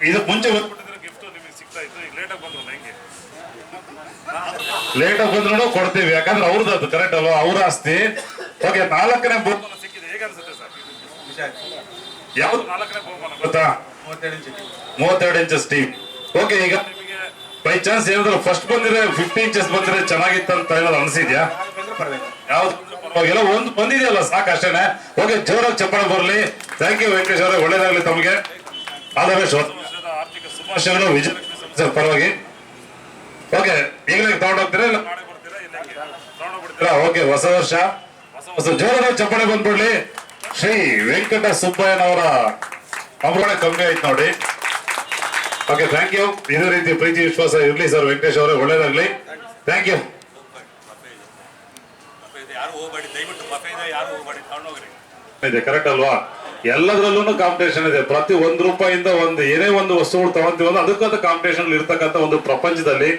ಇದಕ್ಕೆ ಮುಂಚೆ ಬಂದ್ಬಿಟ್ಟಿದ್ರೆ ಗಿಫ್ಟ್ ನಿಮಗೆ ಸಿಗ್ತಾ ಇತ್ತು. ಈಗ ಲೇಟಾಗಿ ಬಂದ್ರು ಹೆಂಗೆ? ಲೇಟಾಗಿ ಬಂದ್ರು ಕೊಡ್ತೀವಿ, ಯಾಕಂದ್ರೆ ಅವ್ರದ್ದು ಅದು ಕರೆಕ್ಟ್ ಅಲ್ವಾ? ಅವ್ರ ಆಸ್ತಿ. ಓಕೆ, ನಾಲ್ಕನೇ ಬಹುಮಾನ ಸಿಕ್ಕಿದೆ. ಹೇಗೆ ಅನ್ಸುತ್ತೆ ಸರ್? ಯಾವ್ದು ನಾಲ್ಕನೇ ಬಹುಮಾನ ಗೊತ್ತಾ? 32 ಇಂಚಸ್ ಟಿವಿ. ಓಕೆ, ಈಗ ನಿಮಗೆ ಬೈ ಚಾನ್ಸ್ ಏನಾದ್ರು ಫಸ್ಟ್ ಬಂದಿದ್ರೆ 50 ಇಂಚಸ್ ಬಂದ್ರೆ ಚೆನ್ನಾಗಿತ್ತು ಅಂತ ಏನಾದ್ರು ಅನ್ಸಿದ್ಯಾ? ಯಾವ್ದು ಪರವಾಗಿಲ್ಲ, ಒಂದು ಬಂದಿದೆಯಲ್ಲ ಸಾಕು ಅಷ್ಟೇನೆ. ಓಕೆ, ಜೋರಾಗಿ ಚಪ್ಪಾಳೆ ಬರಲಿ. ಥ್ಯಾಂಕ್ ಯು ವೆಂಕಟೇಶ್ ಅವರೇ, ಒಳ್ಳೇದಾಗ್ಲಿ ತಮಗೆ. ಆದ್ರೆ ಆರ್ಥಿಕ ಶುಭಾಶಯಗಳು ವಿಜಯಲಕ್ಷ್ಮಿ ಸಂಸ್ಥೆ ಪರವಾಗಿ. ಓಕೆ, ಈಗಲೇ ತಗೊಂಡೋಗ್ತೀರಾ ಇಲ್ಲ ನಾಳೆ ಬರ್ತೀರಾ? ಇಲ್ಲ ತಗೊಂಡೋಗ್ಬಿಡ್ತೀರಾ? ಓಕೆ, ಹೊಸ ವರ್ಷ ಹೊಸ ಜೋರಾಗಿ ಚಪ್ಪಾಳೆ ಬಂದ್ಬಿಡ್ಲಿ. ಶ್ರೀ ವೆಂಕಟ ಸುಬ್ಬಯ್ಯನವರ ಅಂಬರೊಳಗೆ ಕಮ್ಮಿ ಆಯ್ತು ನೋಡಿ. Okay, thank you. ಇದೇ ರೀತಿ ಪ್ರೀತಿ ವಿಶ್ವಾಸ ಇರ್ಲಿ ಸರ್ ವೆಂಕಟೇಶ್ ಅವರೇ, ಒಳ್ಳೇದಾಗ್ಲಿ. Thank you. ಇದೆ ಕರೆಕ್ಟ್ ಅಲ್ವಾ? ಎಲ್ಲದರಲ್ಲೂ ಕಾಂಪಿಟೇಷನ್ ಇದೆ. ಪ್ರತಿ ₹1 ಒಂದು ಏನೇ ಒಂದು ವಸ್ತುಗಳು ತಗೊಂತೀವಿ ಅಂದ್ರೆ ಅದಕ್ಕಂತ ಕಾಂಪಿಟೇಷನ್ ಇರ್ತಕ್ಕಂಥ ಒಂದು ಪ್ರಪಂಚದಲ್ಲಿ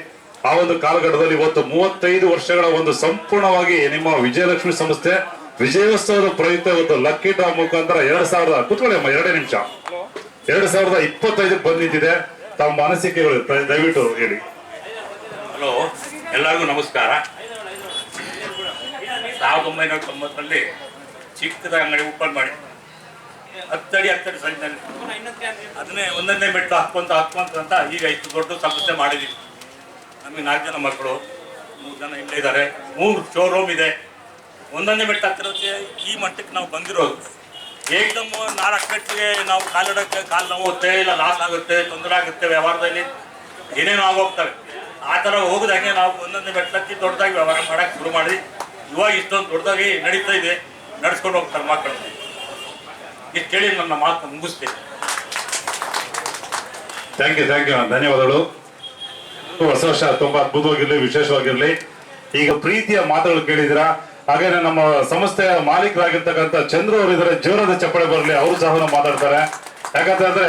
ಆ ಒಂದು ಕಾಲಘಟ್ಟದಲ್ಲಿ ಇವತ್ತು 35 ವರ್ಷಗಳ ಒಂದು ಸಂಪೂರ್ಣವಾಗಿ ನಿಮ್ಮ ವಿಜಯಲಕ್ಷ್ಮಿ ಸಂಸ್ಥೆ ವಿಜಯೋತ್ಸವದ ಪ್ರಯುಕ್ತ ಇವತ್ತು ಲಕ್ಕಿ ಡ್ರಾ ಮುಖಾಂತರ 2000 ಕೂತ್ಕೊಳ್ಳಿ ಅಮ್ಮ 2 ನಿಮಿಷ 2025 ಬಂದ್ ನಿಂತಿದೆ. ತಮ್ಮ ಅನಿಸಿಕೆಗಳು ದಯವಿಟ್ಟು ಹೇಳಿ. ಹಲೋ, ಎಲ್ಲರಿಗೂ ನಮಸ್ಕಾರ. 1990ರಲ್ಲಿ ಚಿಕ್ಕದ ಅಂಗಡಿ ಓಪನ್ ಮಾಡಿ 10 ಅಡಿ ಸಂಖ್ಯೆಯಲ್ಲಿ ಅದನ್ನೇ ಒಂದೊಂದೇ ಮೆಟ್ಟು ಹಾಕ್ಕೊಂತ ಅಂತ ಈಗ ಇಷ್ಟು ದೊಡ್ಡ ಸಂಸ್ಥೆ ಮಾಡಿದ್ದೀವಿ. ನಮಗೆ 4 ಜನ ಮಕ್ಕಳು, 3 ಜನ ಇಲ್ಲೇ ಇದ್ದಾರೆ, 3 ಶೋರೂಮ್ ಇದೆ. ಒಂದೊಂದೇ ಮೆಟ್ಟು ಹತ್ತಿರಕ್ಕೆ ಈ ಮಟ್ಟಕ್ಕೆ ನಾವು ಬಂದಿರೋದು. ಏಕದಮ್ 4 ಮೆಟ್ಟಿಗೆ ನಾವು ಕಾಲಿಡೋಕ್ಕೆ ಕಾಲು ನೋವುತ್ತೆ, ಇಲ್ಲ ಲಾಸ್ ಆಗುತ್ತೆ, ತೊಂದರೆ ಆಗುತ್ತೆ, ವ್ಯವಹಾರದಲ್ಲಿ ಏನೇನು ಆಗೋಗ್ತವೆ. ಆ ಥರ ಹೋಗೋದಾಗೆ ನಾವು ಒಂದೊಂದೇ ಮೆಟ್ಟಕ್ಕೆ ದೊಡ್ಡದಾಗಿ ವ್ಯವಹಾರ ಮಾಡೋಕ್ಕೆ ಶುರು ಮಾಡಿ ಇವಾಗ ಇಷ್ಟೊಂದು ದೊಡ್ಡದಾಗಿ ನಡೀತಾ ಇದೆ. ನಡೆಸ್ಕೊಂಡು ಹೋಗ್ತಾರೆ ಮಕ್ಕಳು. ಇಷ್ಟು ಕೇಳಿ ನನ್ನ ಮಾತು ಮುಗಿಸ್ತೇನೆ. ಥ್ಯಾಂಕ್ ಯು, ಧನ್ಯವಾದಗಳು. ಹೊಸ ವರ್ಷ ತುಂಬಾ ಅದ್ಭುತವಾಗಿರ್ಲಿ, ವಿಶೇಷವಾಗಿರ್ಲಿ. ಈಗ ಪ್ರೀತಿಯ ಮಾತುಗಳು ಕೇಳಿದಿರಾ. ಹಾಗೇನೆ ನಮ್ಮ ಸಂಸ್ಥೆಯ ಮಾಲೀಕರಾಗಿರ್ತಕ್ಕಂಥ ಚಂದ್ರು ಅವರು ಇದ್ದಾರೆ. ಜೋರಾದ ಚಪ್ಪಳೆ ಬರಲಿ, ಅವರು ಸಹ ಮಾತಾಡ್ತಾರೆ. ಯಾಕಂತಂದ್ರೆ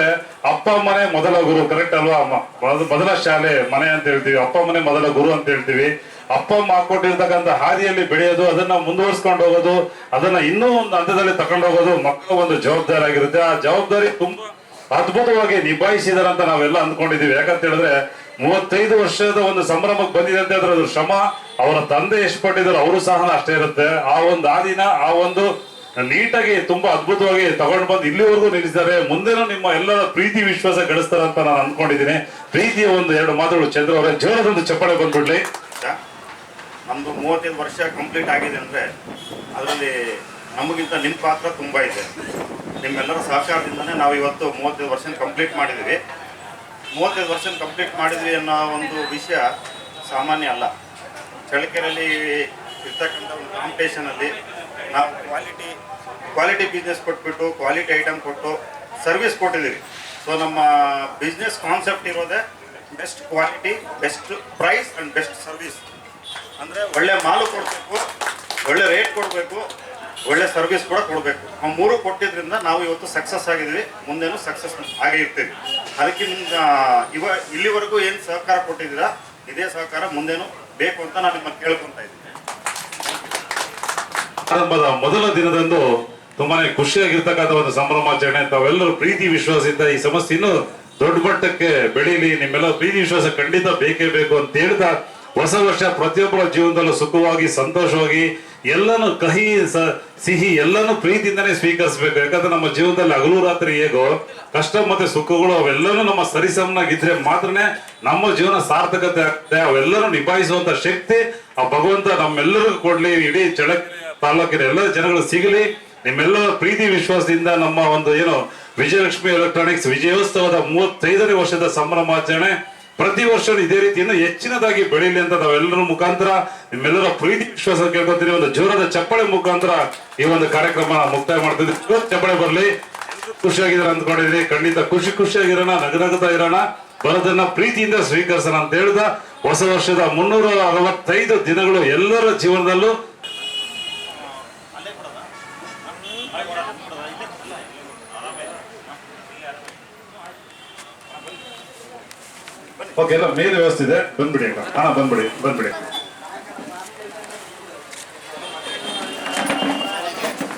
ಅಪ್ಪ ಮನೆ ಮೊದಲ ಗುರು, ಕರೆಕ್ಟ್ ಅಲ್ವಾ ಅಮ್ಮ? ಮೊದಲ ಶಾಲೆ ಮನೆ ಅಂತ ಹೇಳ್ತೀವಿ, ಅಪ್ಪ ಮನೆ ಮೊದಲ ಗುರು ಅಂತ ಹೇಳ್ತೀವಿ. ಅಪ್ಪ ಅಮ್ಮ ಹಾಕೊಟ್ಟಿರ್ತಕ್ಕಂಥ ಹಾದಿಯಲ್ಲಿ ಬೆಳೆಯೋದು, ಅದನ್ನ ಮುಂದುವರ್ಸ್ಕೊಂಡು ಹೋಗೋದು, ಅದನ್ನ ಇನ್ನೂ ಒಂದು ಹಂತದಲ್ಲಿ ತಗೊಂಡು ಹೋಗೋದು ಮಕ್ಕಳ ಒಂದು ಜವಾಬ್ದಾರಿ ಆಗಿರುತ್ತೆ. ಆ ಜವಾಬ್ದಾರಿ ತುಂಬಾ ಅದ್ಭುತವಾಗಿ ನಿಭಾಯಿಸಿದಾರಂತ ನಾವೆಲ್ಲ ಅಂದ್ಕೊಂಡಿದೀವಿ. ಯಾಕಂತ ಹೇಳಿದ್ರೆ 35 ವರ್ಷದ ಒಂದು ಸಂಭ್ರಮಕ್ಕೆ ಬಂದಿದೆ ಅಂತ ಹೇಳಿದ್ರೆ ಅದ್ರ ಶ್ರಮ ಅವರ ತಂದೆ ಎಷ್ಟು ಪಟ್ಟಿದ್ರು ಅವರು ಸಹ ಅಷ್ಟೇ ಇರುತ್ತೆ. ಆ ಒಂದು ಆದಿನ ಆ ಒಂದು ನೀಟಾಗಿ ತುಂಬಾ ಅದ್ಭುತವಾಗಿ ತಗೊಂಡು ಬಂದು ಇಲ್ಲಿವರೆಗೂ ನಿಲ್ಲಿಸಿದ್ದಾರೆ. ಮುಂದೆನೂ ನಿಮ್ಮ ಎಲ್ಲರ ಪ್ರೀತಿ ವಿಶ್ವಾಸ ಗಳಿಸ್ತಾರೆ ಅಂತ ನಾನು ಅನ್ಕೊಂಡಿದ್ದೀನಿ. ಪ್ರೀತಿಯ ಒಂದು 2 ಮಾತುಗಳು ಚಂದ್ರ ಅವರೇ, ಜೋರದೊಂದು ಚಪ್ಪಾಳೆ ಬಂದ್ಬಿಡ್ಲಿ. ನಮ್ದು 35 ವರ್ಷ ಕಂಪ್ಲೀಟ್ ಆಗಿದೆ ಅಂದ್ರೆ ಅದರಲ್ಲಿ ನಮಗಿಂತ ನಿಮ್ಮ ಪಾತ್ರ ತುಂಬಾ ಇದೆ. ನಿಮ್ಮೆಲ್ಲರ ಸಹಕಾರದಿಂದನೇ ನಾವು ಇವತ್ತು 35 ವರ್ಷ ಕಂಪ್ಲೀಟ್ ಮಾಡಿದ್ದೀವಿ. 35 ವರ್ಷ ಕಂಪ್ಲೀಟ್ ಮಾಡಿದ್ವಿ ಅನ್ನೋ ಒಂದು ವಿಷಯ ಸಾಮಾನ್ಯ ಅಲ್ಲ. ಚಳ್ಳಕೆರೆಯಲ್ಲಿ ಇರ್ತಕ್ಕಂಥ ಒಂದು ಕಾಂಪಿಟೇಷನಲ್ಲಿ ನಾವು ಕ್ವಾಲಿಟಿ ಬಿಸ್ನೆಸ್ ಕೊಟ್ಬಿಟ್ಟು ಕ್ವಾಲಿಟಿ ಐಟಮ್ ಕೊಟ್ಟು ಸರ್ವಿಸ್ ಕೊಟ್ಟಿದ್ದೀವಿ. ಸೊ ನಮ್ಮ ಬಿಸ್ನೆಸ್ ಕಾನ್ಸೆಪ್ಟ್ ಇರೋದೇ best quality, best price and best service. ಅಂದರೆ ಒಳ್ಳೆ ಮಾಲು ಕೊಡಬೇಕು, ಒಳ್ಳೆ ರೇಟ್ ಕೊಡಬೇಕು, ಒಳ್ಳೆ ಸರ್ವಿಸ್ ಕೂಡ ಕೊಡಬೇಕು. ಆ 3 ಕೊಟ್ಟಿದ್ರಿಂದ ನಾವು ಇವತ್ತು ಸಕ್ಸಸ್ ಆಗಿದ್ದೀವಿ, ಮುಂದೇನು ಸಕ್ಸಸ್ ಆಗೇ ಇರ್ತೀವಿ. ಅದಕ್ಕಿಂತ ಇಲ್ಲಿವರೆಗೂ ಏನು ಸಹಕಾರ ಕೊಟ್ಟಿದ್ದೀರಾ ಇದೇ ಸಹಕಾರ ಮುಂದೇನು ಬೇಕು ಅಂತ ನಾನು ನಿಮ್ಮನ್ನು ಕೇಳ್ಕೊತಾ ಇದ್ದೀನಿ. ಆರಂಭದ ಮೊದಲ ದಿನದಂದು ತುಂಬಾನೇ ಖುಷಿಯಾಗಿರ್ತಕ್ಕಂಥ ಒಂದು ಸಂಭ್ರಮಾಚರಣೆ. ತಾವೆಲ್ಲರೂ ಪ್ರೀತಿ ವಿಶ್ವಾಸದಿಂದ ಈ ಸಮಸ್ಯೆ ಇನ್ನೂ ದೊಡ್ಡ ಮಟ್ಟಕ್ಕೆ ಬೆಳೀಲಿ, ನಿಮ್ಮೆಲ್ಲ ಪ್ರೀತಿ ವಿಶ್ವಾಸ ಖಂಡಿತ ಬೇಕೇ ಬೇಕು ಅಂತ ಹೇಳ್ತಾ ಹೊಸ ವರ್ಷ ಪ್ರತಿಯೊಬ್ಬರ ಜೀವನದಲ್ಲೂ ಸುಖವಾಗಿ ಸಂತೋಷವಾಗಿ ಎಲ್ಲನೂ ಕಹಿ ಸಿಹಿ ಎಲ್ಲನೂ ಪ್ರೀತಿಯಿಂದನೇ ಸ್ವೀಕರಿಸಬೇಕು. ಯಾಕಂದ್ರೆ ನಮ್ಮ ಜೀವನದಲ್ಲಿ ಹಗಲು ರಾತ್ರಿ ಹೇಗೋ ಕಷ್ಟ ಮತ್ತೆ ಸುಖಗಳು ಅವೆಲ್ಲನೂ ನಮ್ಮ ಸರಿಸಮನಾಗಿದ್ರೆ ಮಾತ್ರನೇ ನಮ್ಮ ಜೀವನ ಸಾರ್ಥಕತೆ ಆಗ್ತದೆ. ಅವೆಲ್ಲರೂ ನಿಭಾಯಿಸುವಂತ ಶಕ್ತಿ ಆ ಭಗವಂತ ನಮ್ಮೆಲ್ಲರಿಗೂ ಕೊಡ್ಲಿ, ಇಡೀ ಚಳ್ಳಕೆರೆ ತಾಲೂಕಿನ ಎಲ್ಲ ಜನಗಳು ಸಿಗಲಿ. ನಿಮ್ಮೆಲ್ಲರ ಪ್ರೀತಿ ವಿಶ್ವಾಸದಿಂದ ನಮ್ಮ ಒಂದು ಏನು ವಿಜಯಲಕ್ಷ್ಮಿ ಎಲೆಕ್ಟ್ರಾನಿಕ್ಸ್ ವಿಜಯೋತ್ಸವದ 35ನೇ ವರ್ಷದ ಸಂಭ್ರಮಾಚರಣೆ ಪ್ರತಿ ವರ್ಷ ಇದೇ ರೀತಿ ಇನ್ನೂ ಹೆಚ್ಚಿನದಾಗಿ ಬೆಳೀಲಿ ಅಂತ ನಾವೆಲ್ಲರ ಮುಖಾಂತರ ನಿಮ್ಮೆಲ್ಲರ ಪ್ರೀತಿ ವಿಶ್ವಾಸ ಕೇಳ್ಕೊತೀವಿ. ಒಂದು ಜೋರದ ಚಪ್ಪಳೆ ಮುಖಾಂತರ ಈ ಒಂದು ಕಾರ್ಯಕ್ರಮ ಮುಕ್ತಾಯ ಮಾಡ್ತಿದ್ವಿ. ಚಪ್ಪಳೆ ಬರ್ಲಿ, ಖುಷಿಯಾಗಿರೋಣ ಅಂದ್ಕೊಂಡಿದ್ರಿ. ಖಂಡಿತ ಖುಷಿಯಾಗಿರೋಣ, ನಗನಗ್ತಾ ಇರೋಣ, ಬರೋದನ್ನ ಪ್ರೀತಿಯಿಂದ ಸ್ವೀಕರಿಸೋಣ ಅಂತ ಹೇಳ್ದ ಹೊಸ ವರ್ಷದ 365 ದಿನಗಳು ಎಲ್ಲರ ಜೀವನದಲ್ಲೂ ಓಕೆ ಎಲ್ಲ ಮೇಲೆ ವ್ಯವಸ್ಥೆ ಇದೆ. ಬಂದ್ಬಿಡಿ ಅಣ್ಣ, ಬಂದ್ಬಿಡಿ.